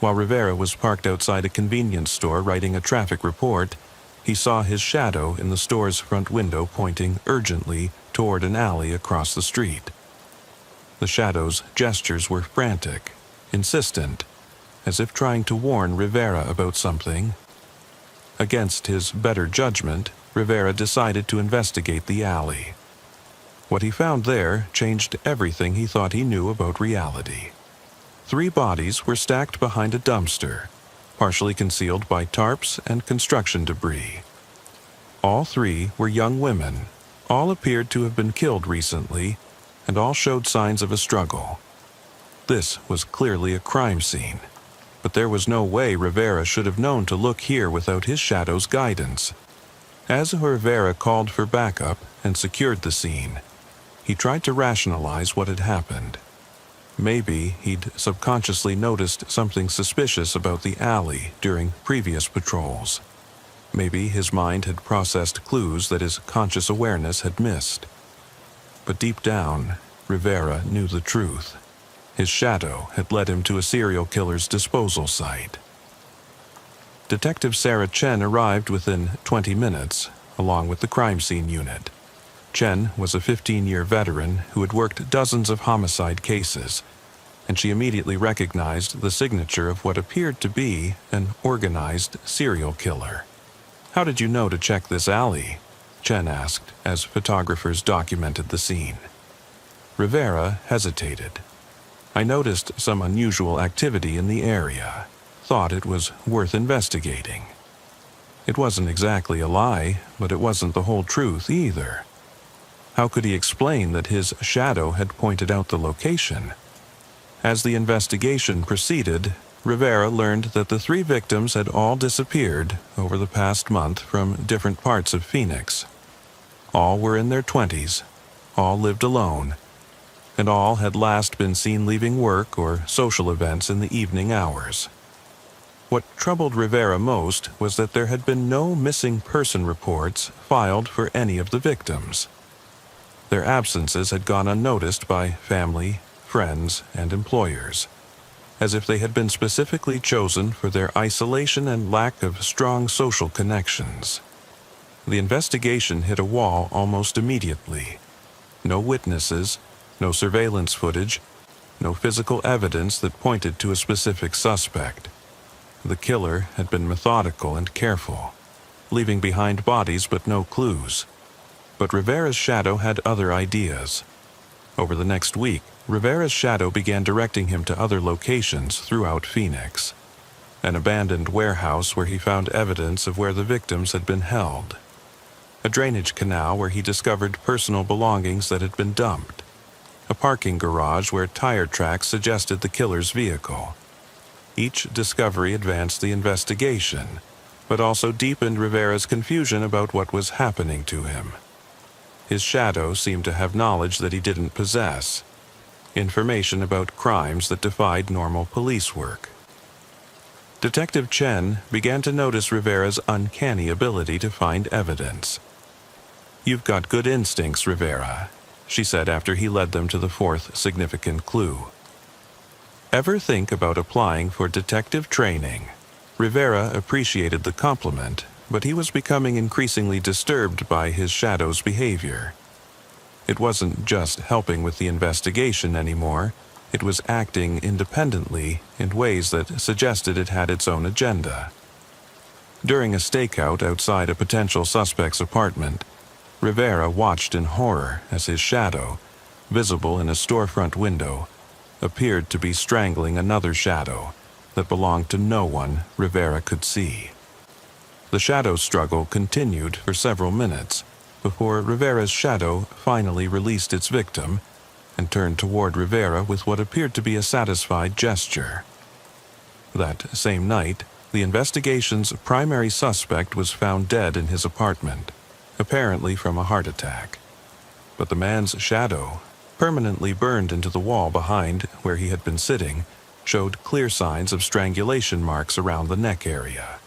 While Rivera was parked outside a convenience store writing a traffic report, he saw his shadow in the store's front window pointing urgently toward an alley across the street. The shadow's gestures were frantic, insistent, as if trying to warn Rivera about something. Against his better judgment, Rivera decided to investigate the alley. What he found there changed everything he thought he knew about reality. 3 bodies were stacked behind a dumpster, partially concealed by tarps and construction debris. All 3 were young women. All appeared to have been killed recently, and all showed signs of a struggle. This was clearly a crime scene, but there was no way Rivera should have known to look here without his shadow's guidance. As Rivera called for backup and secured the scene, he tried to rationalize what had happened. Maybe he'd subconsciously noticed something suspicious about the alley during previous patrols. Maybe his mind had processed clues that his conscious awareness had missed. But deep down, Rivera knew the truth. His shadow had led him to a serial killer's disposal site. Detective Sarah Chen arrived within 20 minutes, along with the crime scene unit. Chen was a 15-year veteran who had worked dozens of homicide cases, and she immediately recognized the signature of what appeared to be an organized serial killer. "How did you know to check this alley?" Chen asked as photographers documented the scene. Rivera hesitated. "I noticed some unusual activity in the area. Thought it was worth investigating." It wasn't exactly a lie, but it wasn't the whole truth either. How could he explain that his shadow had pointed out the location? As the investigation proceeded, Rivera learned that the 3 victims had all disappeared over the past month from different parts of Phoenix. All were in their 20s, all lived alone, and all had last been seen leaving work or social events in the evening hours. What troubled Rivera most was that there had been no missing person reports filed for any of the victims. Their absences had gone unnoticed by family, friends, and employers, as if they had been specifically chosen for their isolation and lack of strong social connections. The investigation hit a wall almost immediately. No witnesses, no surveillance footage, no physical evidence that pointed to a specific suspect. The killer had been methodical and careful, leaving behind bodies but no clues. But Rivera's shadow had other ideas. Over the next week, Rivera's shadow began directing him to other locations throughout Phoenix. An abandoned warehouse where he found evidence of where the victims had been held. A drainage canal where he discovered personal belongings that had been dumped. A parking garage where tire tracks suggested the killer's vehicle. Each discovery advanced the investigation, but also deepened Rivera's confusion about what was happening to him. His shadow seemed to have knowledge that he didn't possess, information about crimes that defied normal police work. Detective Chen began to notice Rivera's uncanny ability to find evidence. "You've got good instincts, Rivera," she said after he led them to the 4th significant clue. "Ever think about applying for detective training?" Rivera appreciated the compliment, but he was becoming increasingly disturbed by his shadow's behavior. It wasn't just helping with the investigation anymore, it was acting independently in ways that suggested it had its own agenda. During a stakeout outside a potential suspect's apartment, Rivera watched in horror as his shadow, visible in a storefront window, appeared to be strangling another shadow that belonged to no one Rivera could see. The shadow struggle continued for several minutes before Rivera's shadow finally released its victim and turned toward Rivera with what appeared to be a satisfied gesture. That same night, the investigation's primary suspect was found dead in his apartment, apparently from a heart attack. But the man's shadow, permanently burned into the wall behind where he had been sitting, showed clear signs of strangulation marks around the neck area.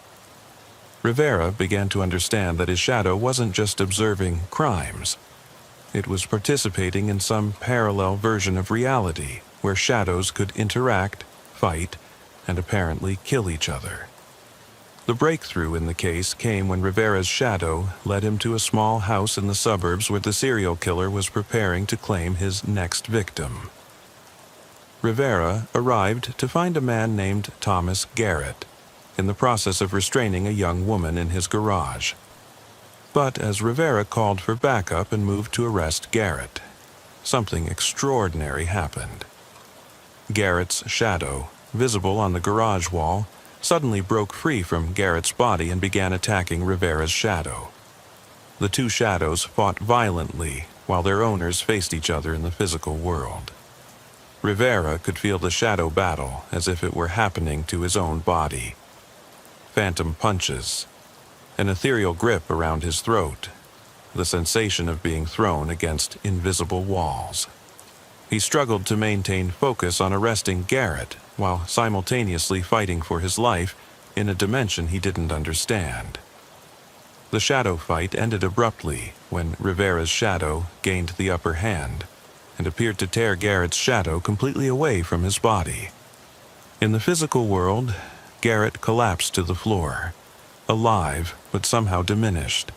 Rivera began to understand that his shadow wasn't just observing crimes. It was participating in some parallel version of reality where shadows could interact, fight, and apparently kill each other. The breakthrough in the case came when Rivera's shadow led him to a small house in the suburbs where the serial killer was preparing to claim his next victim. Rivera arrived to find a man named Thomas Garrett in the process of restraining a young woman in his garage. But as Rivera called for backup and moved to arrest Garrett, something extraordinary happened. Garrett's shadow, visible on the garage wall, suddenly broke free from Garrett's body and began attacking Rivera's shadow. The two shadows fought violently while their owners faced each other in the physical world. Rivera could feel the shadow battle as if it were happening to his own body. Phantom punches, an ethereal grip around his throat, the sensation of being thrown against invisible walls. He struggled to maintain focus on arresting Garrett while simultaneously fighting for his life in a dimension he didn't understand. The shadow fight ended abruptly when Rivera's shadow gained the upper hand and appeared to tear Garrett's shadow completely away from his body. In the physical world, Garrett collapsed to the floor, alive but somehow diminished,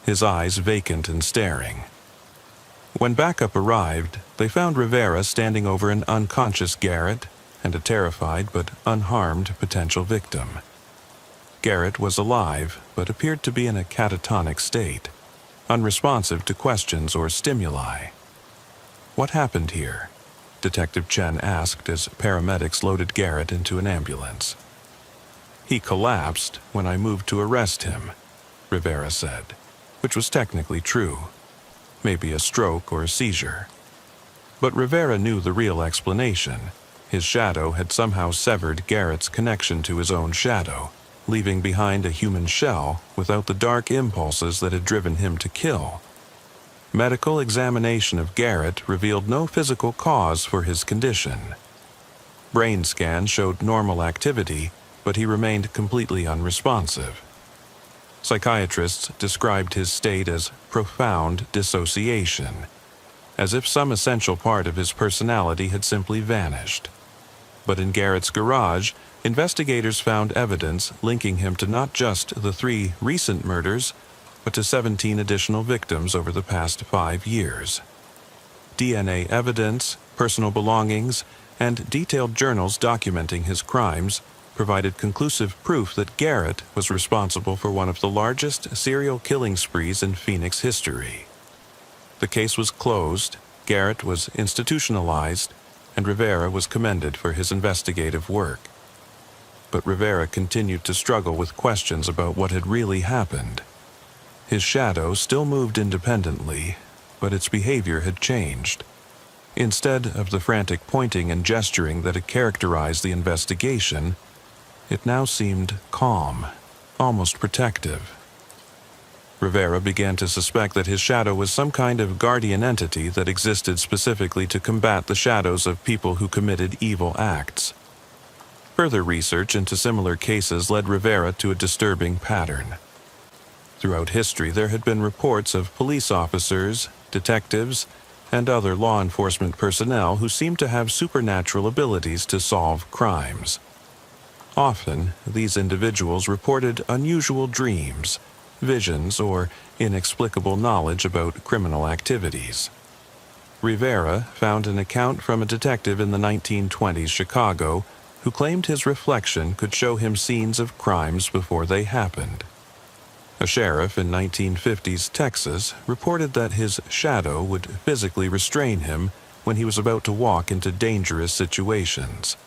his eyes vacant and staring. When backup arrived, they found Rivera standing over an unconscious Garrett and a terrified but unharmed potential victim. Garrett was alive but appeared to be in a catatonic state, unresponsive to questions or stimuli. "What happened here?" Detective Chen asked as paramedics loaded Garrett into an ambulance. "He collapsed when I moved to arrest him," Rivera said, which was technically true. Maybe a stroke or a seizure. But Rivera knew the real explanation. His shadow had somehow severed Garrett's connection to his own shadow, leaving behind a human shell without the dark impulses that had driven him to kill. Medical examination of Garrett revealed no physical cause for his condition. Brain scans showed normal activity, but he remained completely unresponsive. Psychiatrists described his state as profound dissociation, as if some essential part of his personality had simply vanished. But in Garrett's garage, investigators found evidence linking him to not just the 3 recent murders, but to 17 additional victims over the past 5 years. DNA evidence, personal belongings, and detailed journals documenting his crimes provided conclusive proof that Garrett was responsible for one of the largest serial killing sprees in Phoenix history. The case was closed, Garrett was institutionalized, and Rivera was commended for his investigative work. But Rivera continued to struggle with questions about what had really happened. His shadow still moved independently, but its behavior had changed. Instead of the frantic pointing and gesturing that had characterized the investigation, it now seemed calm, almost protective. Rivera began to suspect that his shadow was some kind of guardian entity that existed specifically to combat the shadows of people who committed evil acts. Further research into similar cases led Rivera to a disturbing pattern. Throughout history, there had been reports of police officers, detectives, and other law enforcement personnel who seemed to have supernatural abilities to solve crimes. Often, these individuals reported unusual dreams, visions, or inexplicable knowledge about criminal activities. Rivera found an account from a detective in the 1920s Chicago who claimed his reflection could show him scenes of crimes before they happened. A sheriff in 1950s Texas reported that his shadow would physically restrain him when he was about to walk into dangerous situations.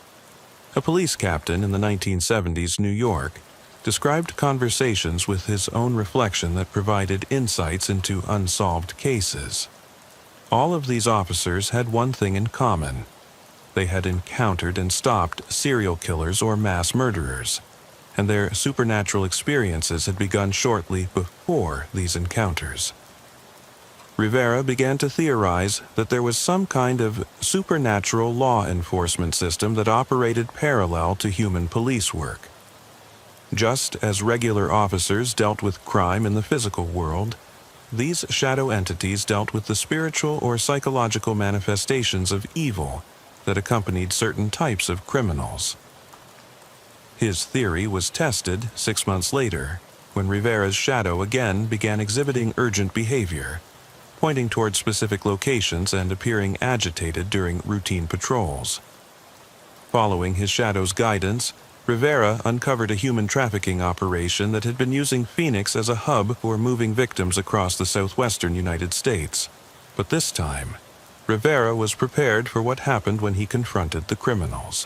A police captain in the 1970s New York described conversations with his own reflection that provided insights into unsolved cases. All of these officers had one thing in common. They had encountered and stopped serial killers or mass murderers, and their supernatural experiences had begun shortly before these encounters. Rivera began to theorize that there was some kind of supernatural law enforcement system that operated parallel to human police work. Just as regular officers dealt with crime in the physical world, these shadow entities dealt with the spiritual or psychological manifestations of evil that accompanied certain types of criminals. His theory was tested 6 months later, when Rivera's shadow again began exhibiting urgent behavior, pointing toward specific locations and appearing agitated during routine patrols. Following his shadow's guidance, Rivera uncovered a human trafficking operation that had been using Phoenix as a hub for moving victims across the southwestern United States. But this time, Rivera was prepared for what happened when he confronted the criminals.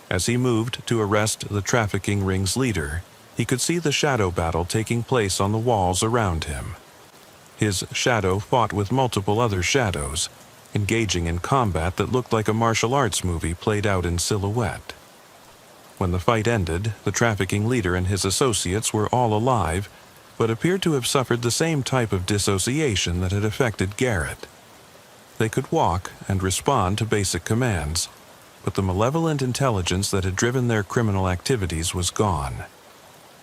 As he moved to arrest the trafficking ring's leader, he could see the shadow battle taking place on the walls around him. His shadow fought with multiple other shadows, engaging in combat that looked like a martial arts movie played out in silhouette. When the fight ended, the trafficking leader and his associates were all alive, but appeared to have suffered the same type of dissociation that had affected Garrett. They could walk and respond to basic commands, but the malevolent intelligence that had driven their criminal activities was gone.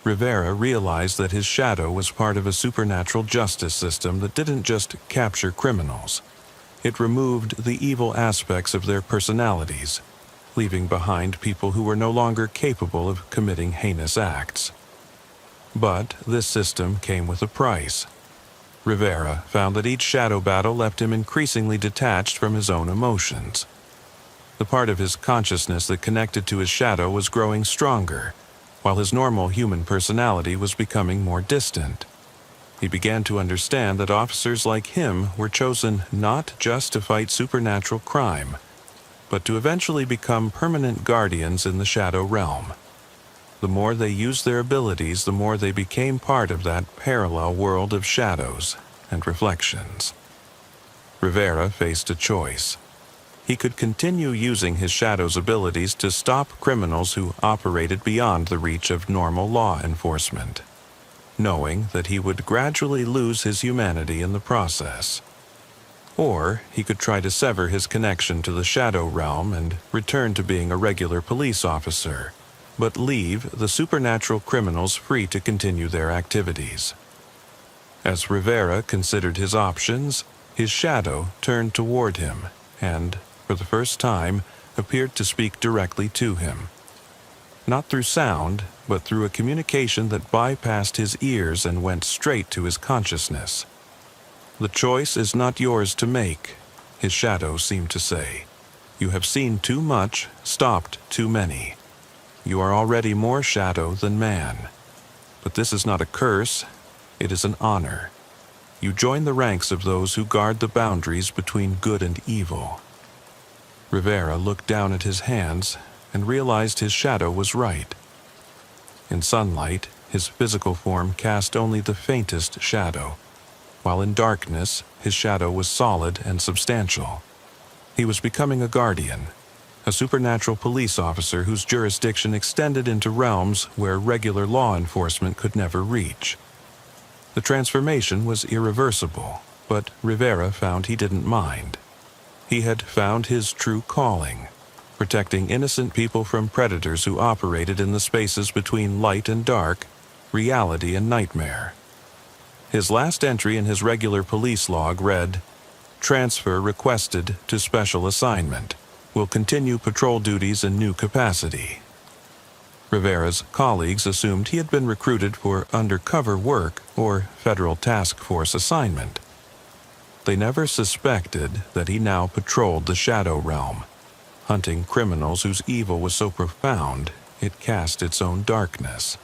Rivera realized that his shadow was part of a supernatural justice system that didn't just capture criminals. It removed the evil aspects of their personalities, leaving behind people who were no longer capable of committing heinous acts. But this system came with a price. Rivera found that each shadow battle left him increasingly detached from his own emotions. The part of his consciousness that connected to his shadow was growing stronger, while his normal human personality was becoming more distant. He began to understand that officers like him were chosen not just to fight supernatural crime, but to eventually become permanent guardians in the shadow realm. The more they used their abilities, the more they became part of that parallel world of shadows and reflections. Rivera faced a choice. He could continue using his shadow's abilities to stop criminals who operated beyond the reach of normal law enforcement, knowing that he would gradually lose his humanity in the process. Or he could try to sever his connection to the shadow realm and return to being a regular police officer, but leave the supernatural criminals free to continue their activities. As Rivera considered his options, his shadow turned toward him and, for the first time, appeared to speak directly to him. Not through sound, but through a communication that bypassed his ears and went straight to his consciousness. "The choice is not yours to make," his shadow seemed to say. "You have seen too much, stopped too many. You are already more shadow than man. But this is not a curse, it is an honor. You join the ranks of those who guard the boundaries between good and evil." Rivera looked down at his hands and realized his shadow was right. In sunlight, his physical form cast only the faintest shadow, while in darkness, his shadow was solid and substantial. He was becoming a guardian, a supernatural police officer whose jurisdiction extended into realms where regular law enforcement could never reach. The transformation was irreversible, but Rivera found he didn't mind. He had found his true calling, protecting innocent people from predators who operated in the spaces between light and dark, reality and nightmare. His last entry in his regular police log read, "Transfer requested to special assignment. Will continue patrol duties in new capacity." Rivera's colleagues assumed he had been recruited for undercover work or federal task force assignment. They never suspected that he now patrolled the shadow realm, hunting criminals whose evil was so profound it cast its own darkness.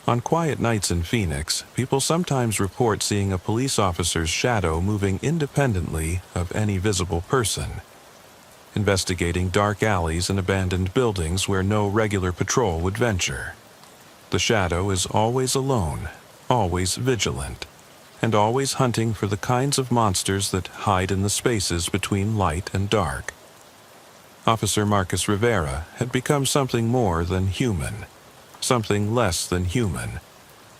On quiet nights in Phoenix, people sometimes report seeing a police officer's shadow moving independently of any visible person, investigating dark alleys and abandoned buildings where no regular patrol would venture. The shadow is always alone, always vigilant, and always hunting for the kinds of monsters that hide in the spaces between light and dark. Officer Marcus Rivera had become something more than human, something less than human,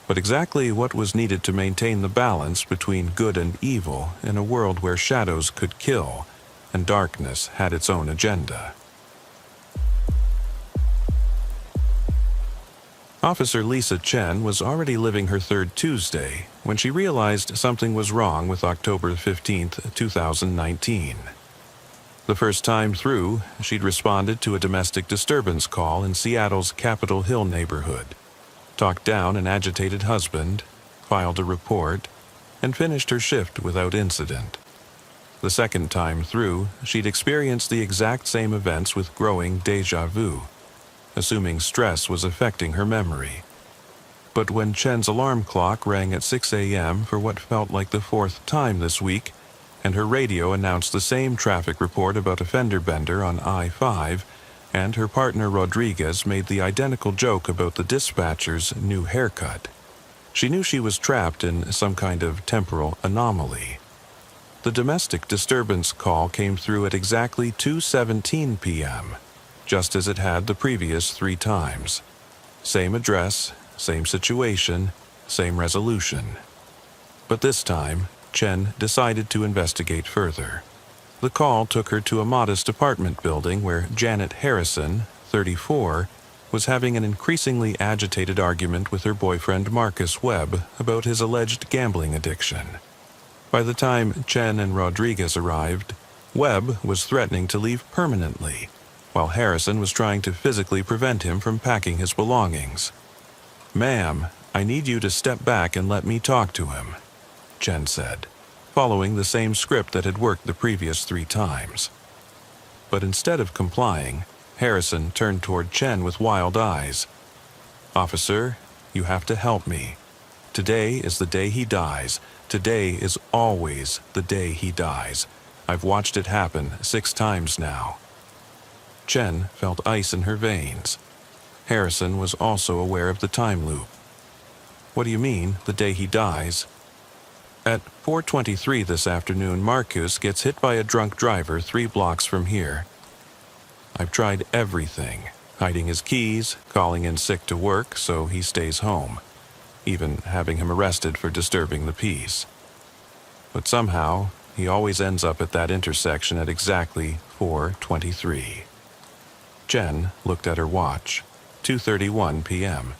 but exactly what was needed to maintain the balance between good and evil in a world where shadows could kill and darkness had its own agenda. Officer Lisa Chen was already living her third Tuesday when she realized something was wrong with October 15th, 2019. The first time through, she'd responded to a domestic disturbance call in Seattle's Capitol Hill neighborhood, talked down an agitated husband, filed a report, and finished her shift without incident. The second time through, she'd experienced the exact same events with growing déjà vu, assuming stress was affecting her memory. But when Chen's alarm clock rang at 6 a.m. for what felt like the fourth time this week, and her radio announced the same traffic report about a fender bender on I-5, and her partner Rodriguez made the identical joke about the dispatcher's new haircut, she knew she was trapped in some kind of temporal anomaly. The domestic disturbance call came through at exactly 2:17 p.m., just as it had the previous 3 times. Same address, same situation, same resolution. But this time, Chen decided to investigate further. The call took her to a modest apartment building where Janet Harrison, 34, was having an increasingly agitated argument with her boyfriend Marcus Webb about his alleged gambling addiction. By the time Chen and Rodriguez arrived, Webb was threatening to leave permanently, while Harrison was trying to physically prevent him from packing his belongings. "Ma'am, I need you to step back and let me talk to him," Chen said, following the same script that had worked the previous 3 times. But instead of complying, Harrison turned toward Chen with wild eyes. "Officer, you have to help me. Today is the day he dies. Today is always the day he dies. I've watched it happen 6 times now." Chen felt ice in her veins. Harrison was also aware of the time loop. "What do you mean, the day he dies?" "At 4:23 this afternoon, Marcus gets hit by a drunk driver 3 blocks from here. I've tried everything, hiding his keys, calling in sick to work so he stays home, even having him arrested for disturbing the peace. But somehow, he always ends up at that intersection at exactly 4:23. Chen looked at her watch, 2:31 p.m.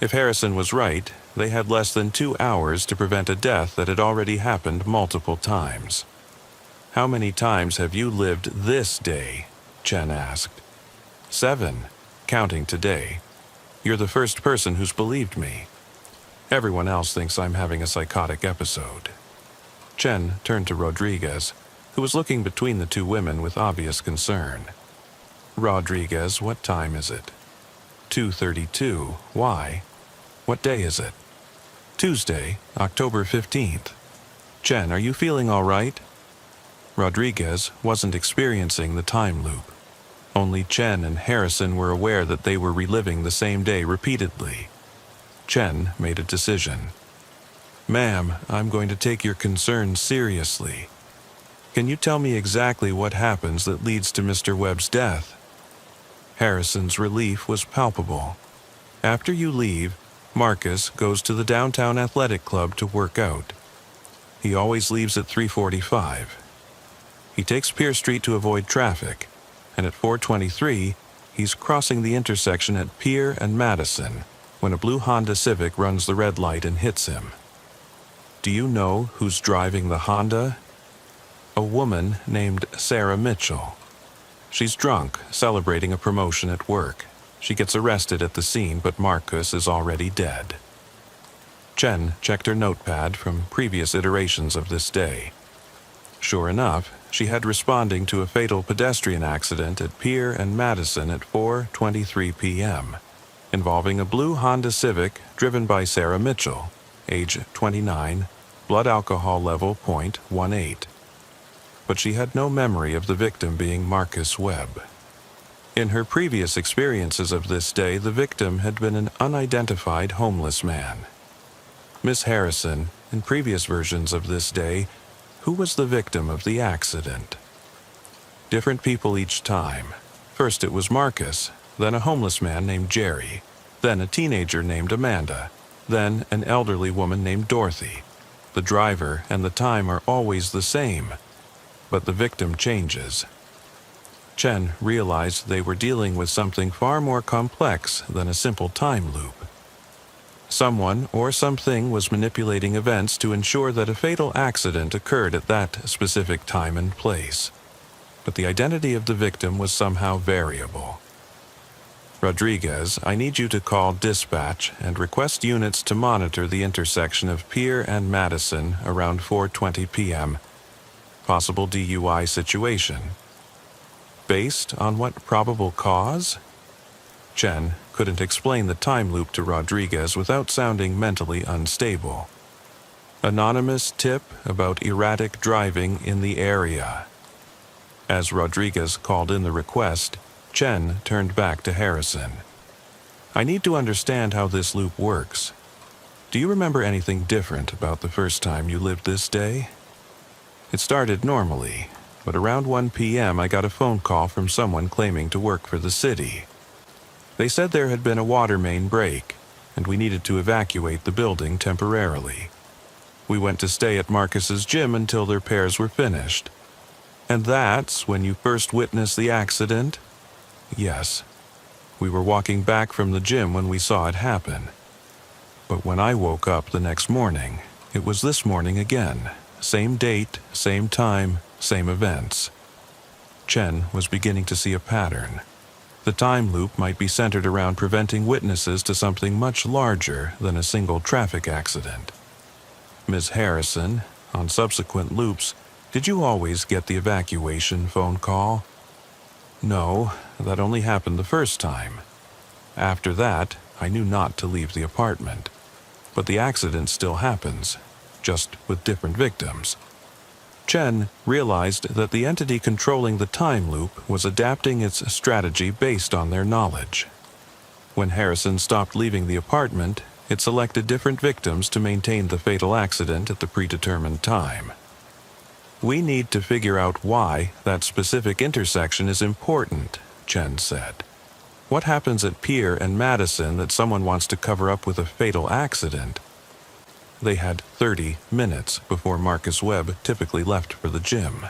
If Harrison was right, they had less than 2 hours to prevent a death that had already happened multiple times. "How many times have you lived this day?" Chen asked. 7, counting today. You're the first person who's believed me. Everyone else thinks I'm having a psychotic episode." Chen turned to Rodriguez, who was looking between the 2 women with obvious concern. "Rodriguez, what time is it?" 2:32. Why? What day is it?" "Tuesday, October 15th. Chen, are you feeling all right?" Rodriguez wasn't experiencing the time loop. Only Chen and Harrison were aware that they were reliving the same day repeatedly. Chen made a decision. "Ma'am, I'm going to take your concerns seriously. Can you tell me exactly what happens that leads to Mr. Webb's death?" Harrison's relief was palpable. "After you leave, Marcus goes to the downtown athletic club to work out. He always leaves at 3:45. He takes Pierce Street to avoid traffic, and at 4:23, he's crossing the intersection at Pier and Madison when a blue Honda Civic runs the red light and hits him. Do you know who's driving the Honda? A woman named Sarah Mitchell. She's drunk, celebrating a promotion at work. She gets arrested at the scene, but Marcus is already dead." Chen checked her notepad from previous iterations of this day. Sure enough, she had responding to a fatal pedestrian accident at Pier and Madison at 4:23 p.m., involving a blue Honda Civic driven by Sarah Mitchell, age 29, blood alcohol level .18. But she had no memory of the victim being Marcus Webb. In her previous experiences of this day, the victim had been an unidentified homeless man. Miss Harrison, in previous versions of this day, who was the victim of the accident? Different people each time. First it was Marcus, then a homeless man named Jerry, then a teenager named Amanda, then an elderly woman named Dorothy. The driver and the time are always the same, but the victim changes. Chen realized they were dealing with something far more complex than a simple time loop. Someone or something was manipulating events to ensure that a fatal accident occurred at that specific time and place. But the identity of the victim was somehow variable. "Rodriguez, I need you to call dispatch and request units to monitor the intersection of Pier and Madison around 4:20 p.m. possible DUI situation. Based on what probable cause? Chen couldn't explain the time loop to Rodriguez without sounding mentally unstable. Anonymous tip about erratic driving in the area. As Rodriguez called in the request, Chen turned back to Harrison. I need to understand how this loop works. Do you remember anything different about the first time you lived this day? It started normally, but around 1 p.m. I got a phone call from someone claiming to work for the city. They said there had been a water main break, and we needed to evacuate the building temporarily. We went to stay at Marcus's gym until the repairs were finished. And that's when you first witnessed the accident? Yes. We were walking back from the gym when we saw it happen. But when I woke up the next morning, it was this morning again. Same date, same time, same events. Chen was beginning to see a pattern. The time loop might be centered around preventing witnesses to something much larger than a single traffic accident. Ms. Harrison, on subsequent loops, did you always get the evacuation phone call? No, that only happened the first time. After that, I knew not to leave the apartment. But the accident still happens, just with different victims. Chen realized that the entity controlling the time loop was adapting its strategy based on their knowledge. When Harrison stopped leaving the apartment, it selected different victims to maintain the fatal accident at the predetermined time. We need to figure out why that specific intersection is important, Chen said. What happens at Pier and Madison that someone wants to cover up with a fatal accident? They had 30 minutes before Marcus Webb typically left for the gym.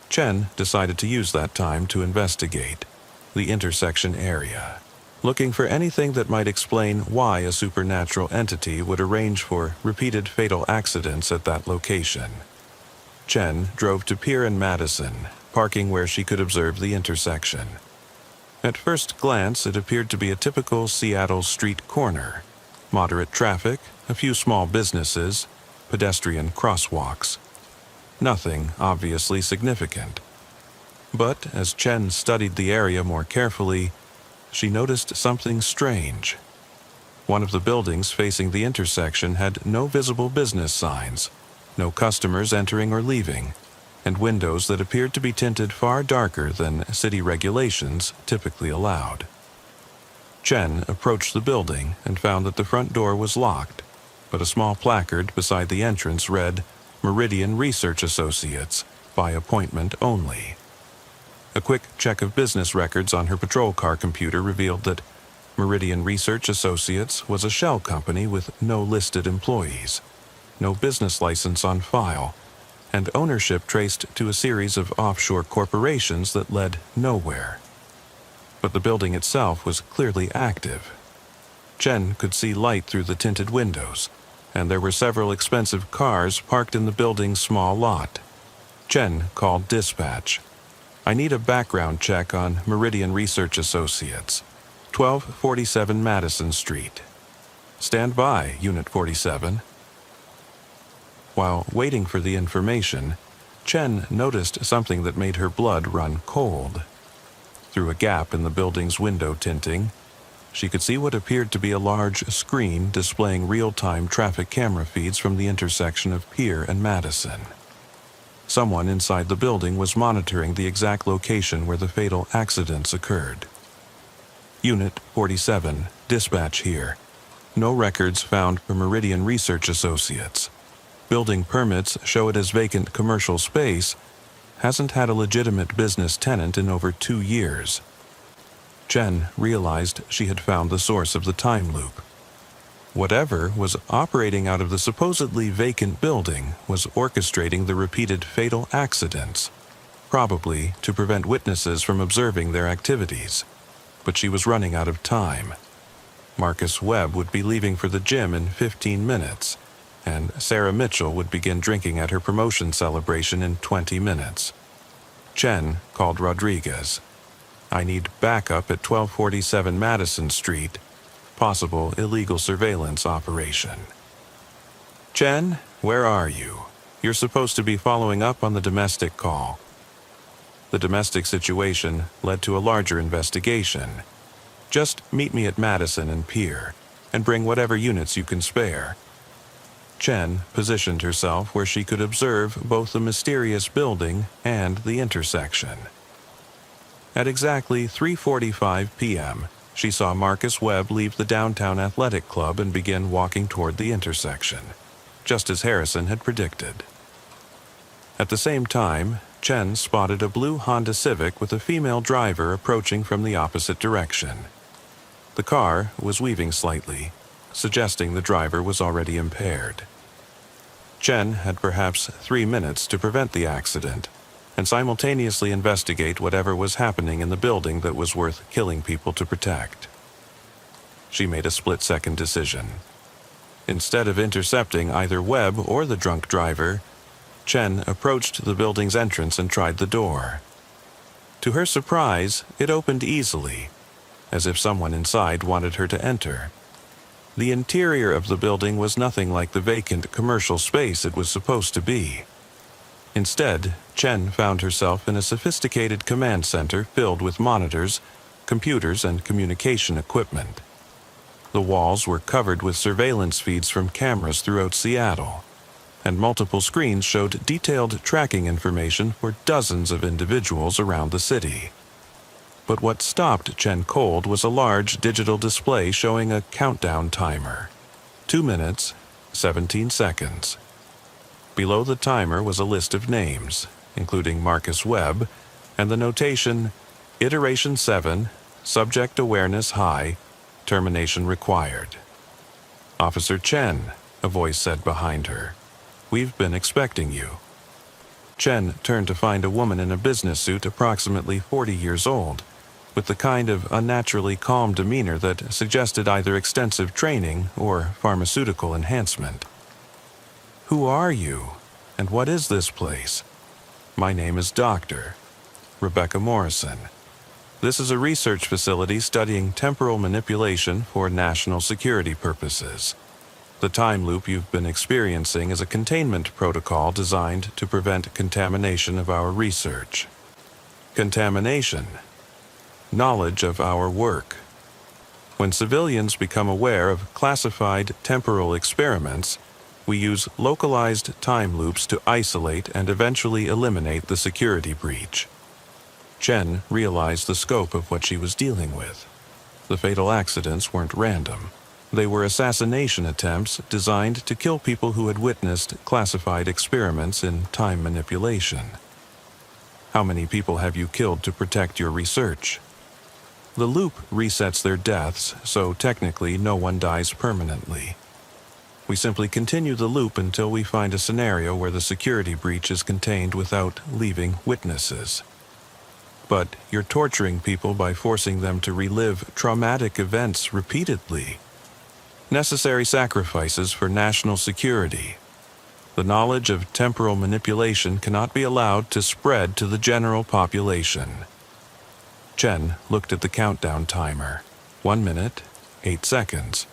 Chen decided to use that time to investigate the intersection area, looking for anything that might explain why a supernatural entity would arrange for repeated fatal accidents at that location. Chen drove to Pier and Madison, parking where she could observe the intersection. At first glance, it appeared to be a typical Seattle street corner. Moderate traffic, a few small businesses, pedestrian crosswalks. Nothing obviously significant. But as Chen studied the area more carefully, she noticed something strange. One of the buildings facing the intersection had no visible business signs, no customers entering or leaving, and windows that appeared to be tinted far darker than city regulations typically allowed. Chen approached the building and found that the front door was locked, but a small placard beside the entrance read, Meridian Research Associates, by appointment only. A quick check of business records on her patrol car computer revealed that Meridian Research Associates was a shell company with no listed employees, no business license on file, and ownership traced to a series of offshore corporations that led nowhere. But the building itself was clearly active. Chen could see light through the tinted windows, and there were several expensive cars parked in the building's small lot. Chen called dispatch. I need a background check on Meridian Research Associates, 1247 Madison Street. Stand by, Unit 47. While waiting for the information, Chen noticed something that made her blood run cold. Through a gap in the building's window tinting, she could see what appeared to be a large screen displaying real-time traffic camera feeds from the intersection of Pier and Madison. Someone inside the building was monitoring the exact location where the fatal accidents occurred. Unit 47, dispatch here. No records found for Meridian Research Associates. Building permits show it as vacant commercial space, hasn't had a legitimate business tenant in over 2 years. Chen realized she had found the source of the time loop. Whatever was operating out of the supposedly vacant building was orchestrating the repeated fatal accidents, probably to prevent witnesses from observing their activities. But she was running out of time. Marcus Webb would be leaving for the gym in 15 minutes, and Sarah Mitchell would begin drinking at her promotion celebration in 20 minutes. Chen called Rodriguez. I need backup at 1247 Madison Street. Possible illegal surveillance operation. Chen, where are you? You're supposed to be following up on the domestic call. The domestic situation led to a larger investigation. Just meet me at Madison and Pier, and bring whatever units you can spare. Chen positioned herself where she could observe both the mysterious building and the intersection. At exactly 3:45 p.m., she saw Marcus Webb leave the downtown athletic club and begin walking toward the intersection, just as Harrison had predicted. At the same time, Chen spotted a blue Honda Civic with a female driver approaching from the opposite direction. The car was weaving slightly, suggesting the driver was already impaired. Chen had perhaps 3 minutes to prevent the accident and simultaneously investigate whatever was happening in the building that was worth killing people to protect. She made a split-second decision. Instead of intercepting either Webb or the drunk driver, Chen approached the building's entrance and tried the door. To her surprise, it opened easily, as if someone inside wanted her to enter. The interior of the building was nothing like the vacant commercial space it was supposed to be. Instead, Chen found herself in a sophisticated command center filled with monitors, computers, and communication equipment. The walls were covered with surveillance feeds from cameras throughout Seattle, and multiple screens showed detailed tracking information for dozens of individuals around the city. But what stopped Chen cold was a large digital display showing a countdown timer. 2 minutes, 17 seconds. Below the timer was a list of names, including Marcus Webb, and the notation, Iteration 7, Subject Awareness High, Termination Required. "Officer Chen," a voice said behind her. "We've been expecting you." Chen turned to find a woman in a business suit approximately 40 years old, with the kind of unnaturally calm demeanor that suggested either extensive training or pharmaceutical enhancement. "Who are you? And what is this place?" "My name is Dr. Rebecca Morrison. This is a research facility studying temporal manipulation for national security purposes. The time loop you've been experiencing is a containment protocol designed to prevent contamination of our research." Contamination. Knowledge of our work. When civilians become aware of classified temporal experiments, we use localized time loops to isolate and eventually eliminate the security breach. Chen realized the scope of what she was dealing with. The fatal accidents weren't random. They were assassination attempts designed to kill people who had witnessed classified experiments in time manipulation. "How many people have you killed to protect your research?" The loop resets their deaths, so technically no one dies permanently. We simply continue the loop until we find a scenario where the security breach is contained without leaving witnesses. But you're torturing people by forcing them to relive traumatic events repeatedly. Necessary sacrifices for national security. The knowledge of temporal manipulation cannot be allowed to spread to the general population. Chen looked at the countdown timer. 1 minute, 8 seconds.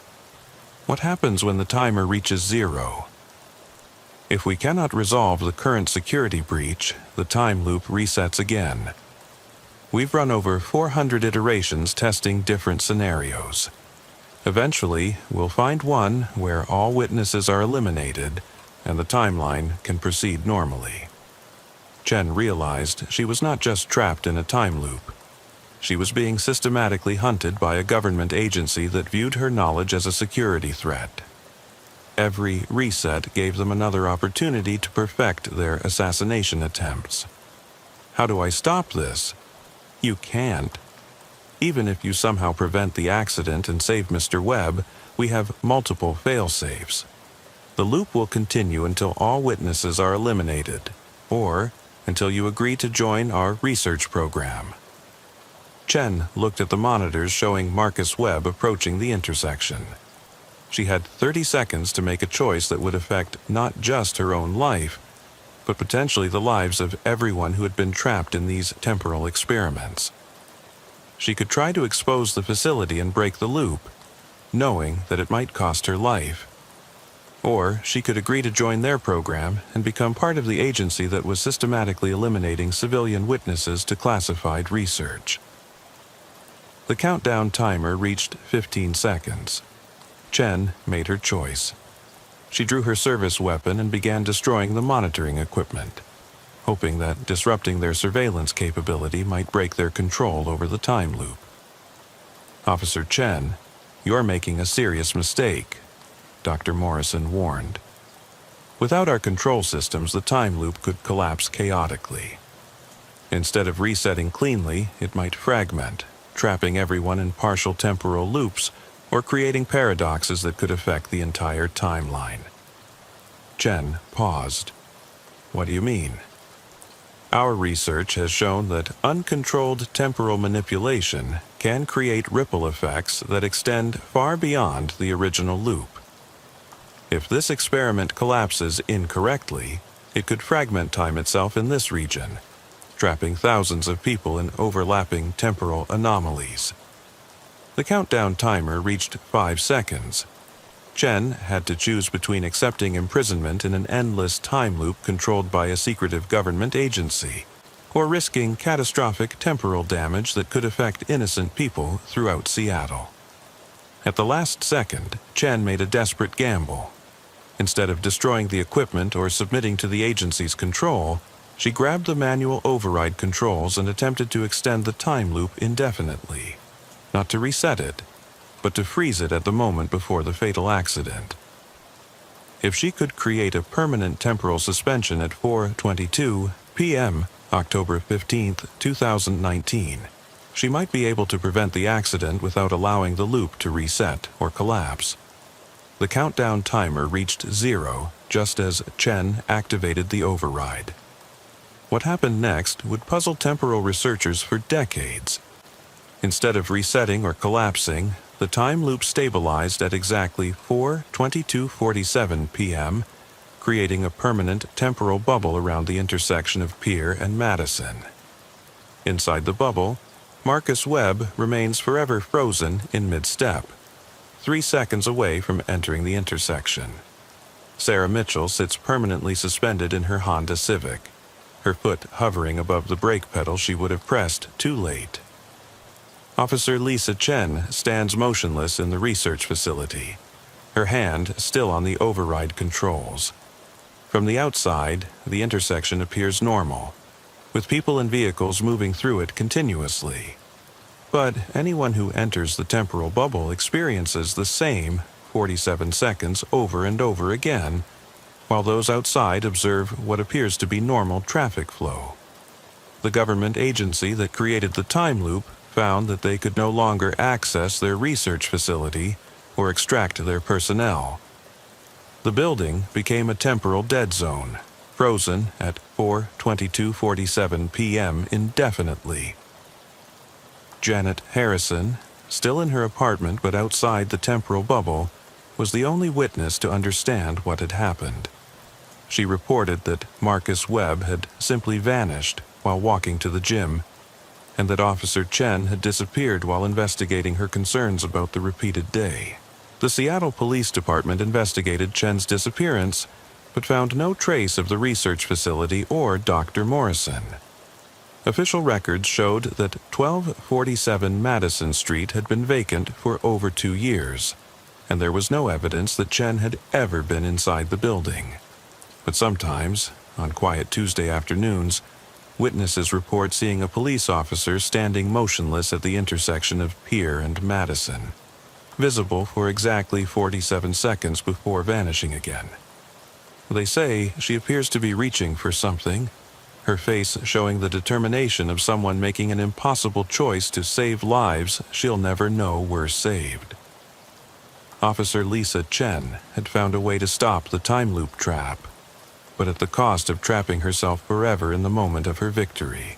What happens when the timer reaches 0? If we cannot resolve the current security breach, the time loop resets again. We've run over 400 iterations testing different scenarios. Eventually, we'll find one where all witnesses are eliminated and the timeline can proceed normally. Chen realized she was not just trapped in a time loop. She was being systematically hunted by a government agency that viewed her knowledge as a security threat. Every reset gave them another opportunity to perfect their assassination attempts. How do I stop this? You can't. Even if you somehow prevent the accident and save Mr. Webb, we have multiple fail-safes. The loop will continue until all witnesses are eliminated, or until you agree to join our research program. Chen looked at the monitors showing Marcus Webb approaching the intersection. She had 30 seconds to make a choice that would affect not just her own life, but potentially the lives of everyone who had been trapped in these temporal experiments. She could try to expose the facility and break the loop, knowing that it might cost her life. Or she could agree to join their program and become part of the agency that was systematically eliminating civilian witnesses to classified research. The countdown timer reached 15 seconds. Chen made her choice. She drew her service weapon and began destroying the monitoring equipment, hoping that disrupting their surveillance capability might break their control over the time loop. "Officer Chen, you're making a serious mistake," Dr. Morrison warned. "Without our control systems, the time loop could collapse chaotically. Instead of resetting cleanly, it might fragment, trapping everyone in partial temporal loops or creating paradoxes that could affect the entire timeline." Chen paused. "What do you mean?" "Our research has shown that uncontrolled temporal manipulation can create ripple effects that extend far beyond the original loop. If this experiment collapses incorrectly, it could fragment time itself in this region, trapping thousands of people in overlapping temporal anomalies." The countdown timer reached 5 seconds. Chen had to choose between accepting imprisonment in an endless time loop controlled by a secretive government agency, or risking catastrophic temporal damage that could affect innocent people throughout Seattle. At the last second, Chen made a desperate gamble. Instead of destroying the equipment or submitting to the agency's control, she grabbed the manual override controls and attempted to extend the time loop indefinitely. Not to reset it, but to freeze it at the moment before the fatal accident. If she could create a permanent temporal suspension at 4:22 p.m., October 15, 2019, she might be able to prevent the accident without allowing the loop to reset or collapse. The countdown timer reached 0 just as Chen activated the override. What happened next would puzzle temporal researchers for decades. Instead of resetting or collapsing, the time loop stabilized at exactly 4:22:47 p.m., creating a permanent temporal bubble around the intersection of Pier and Madison. Inside the bubble, Marcus Webb remains forever frozen in mid-step, 3 seconds away from entering the intersection. Sarah Mitchell sits permanently suspended in her Honda Civic, her foot hovering above the brake pedal she would have pressed too late. Officer Lisa Chen stands motionless in the research facility, her hand still on the override controls. From the outside, the intersection appears normal, with people and vehicles moving through it continuously. But anyone who enters the temporal bubble experiences the same 47 seconds over and over again, while those outside observe what appears to be normal traffic flow. The government agency that created the time loop found that they could no longer access their research facility or extract their personnel. The building became a temporal dead zone, frozen at 4:22:47 p.m. indefinitely. Janet Harrison, still in her apartment but outside the temporal bubble, was the only witness to understand what had happened. She reported that Marcus Webb had simply vanished while walking to the gym, and that Officer Chen had disappeared while investigating her concerns about the repeated day. The Seattle Police Department investigated Chen's disappearance, but found no trace of the research facility or Dr. Morrison. Official records showed that 1247 Madison Street had been vacant for over 2 years, and there was no evidence that Chen had ever been inside the building. But sometimes, on quiet Tuesday afternoons, witnesses report seeing a police officer standing motionless at the intersection of Pier and Madison, visible for exactly 47 seconds before vanishing again. They say she appears to be reaching for something, her face showing the determination of someone making an impossible choice to save lives she'll never know were saved. Officer Lisa Chen had found a way to stop the time loop trap, but at the cost of trapping herself forever in the moment of her victory.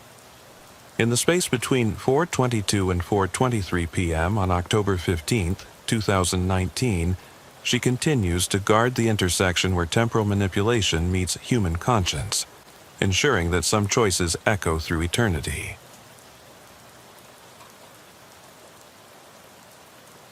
In the space between 4:22 and 4:23 p.m. on October 15, 2019, she continues to guard the intersection where temporal manipulation meets human conscience, ensuring that some choices echo through eternity.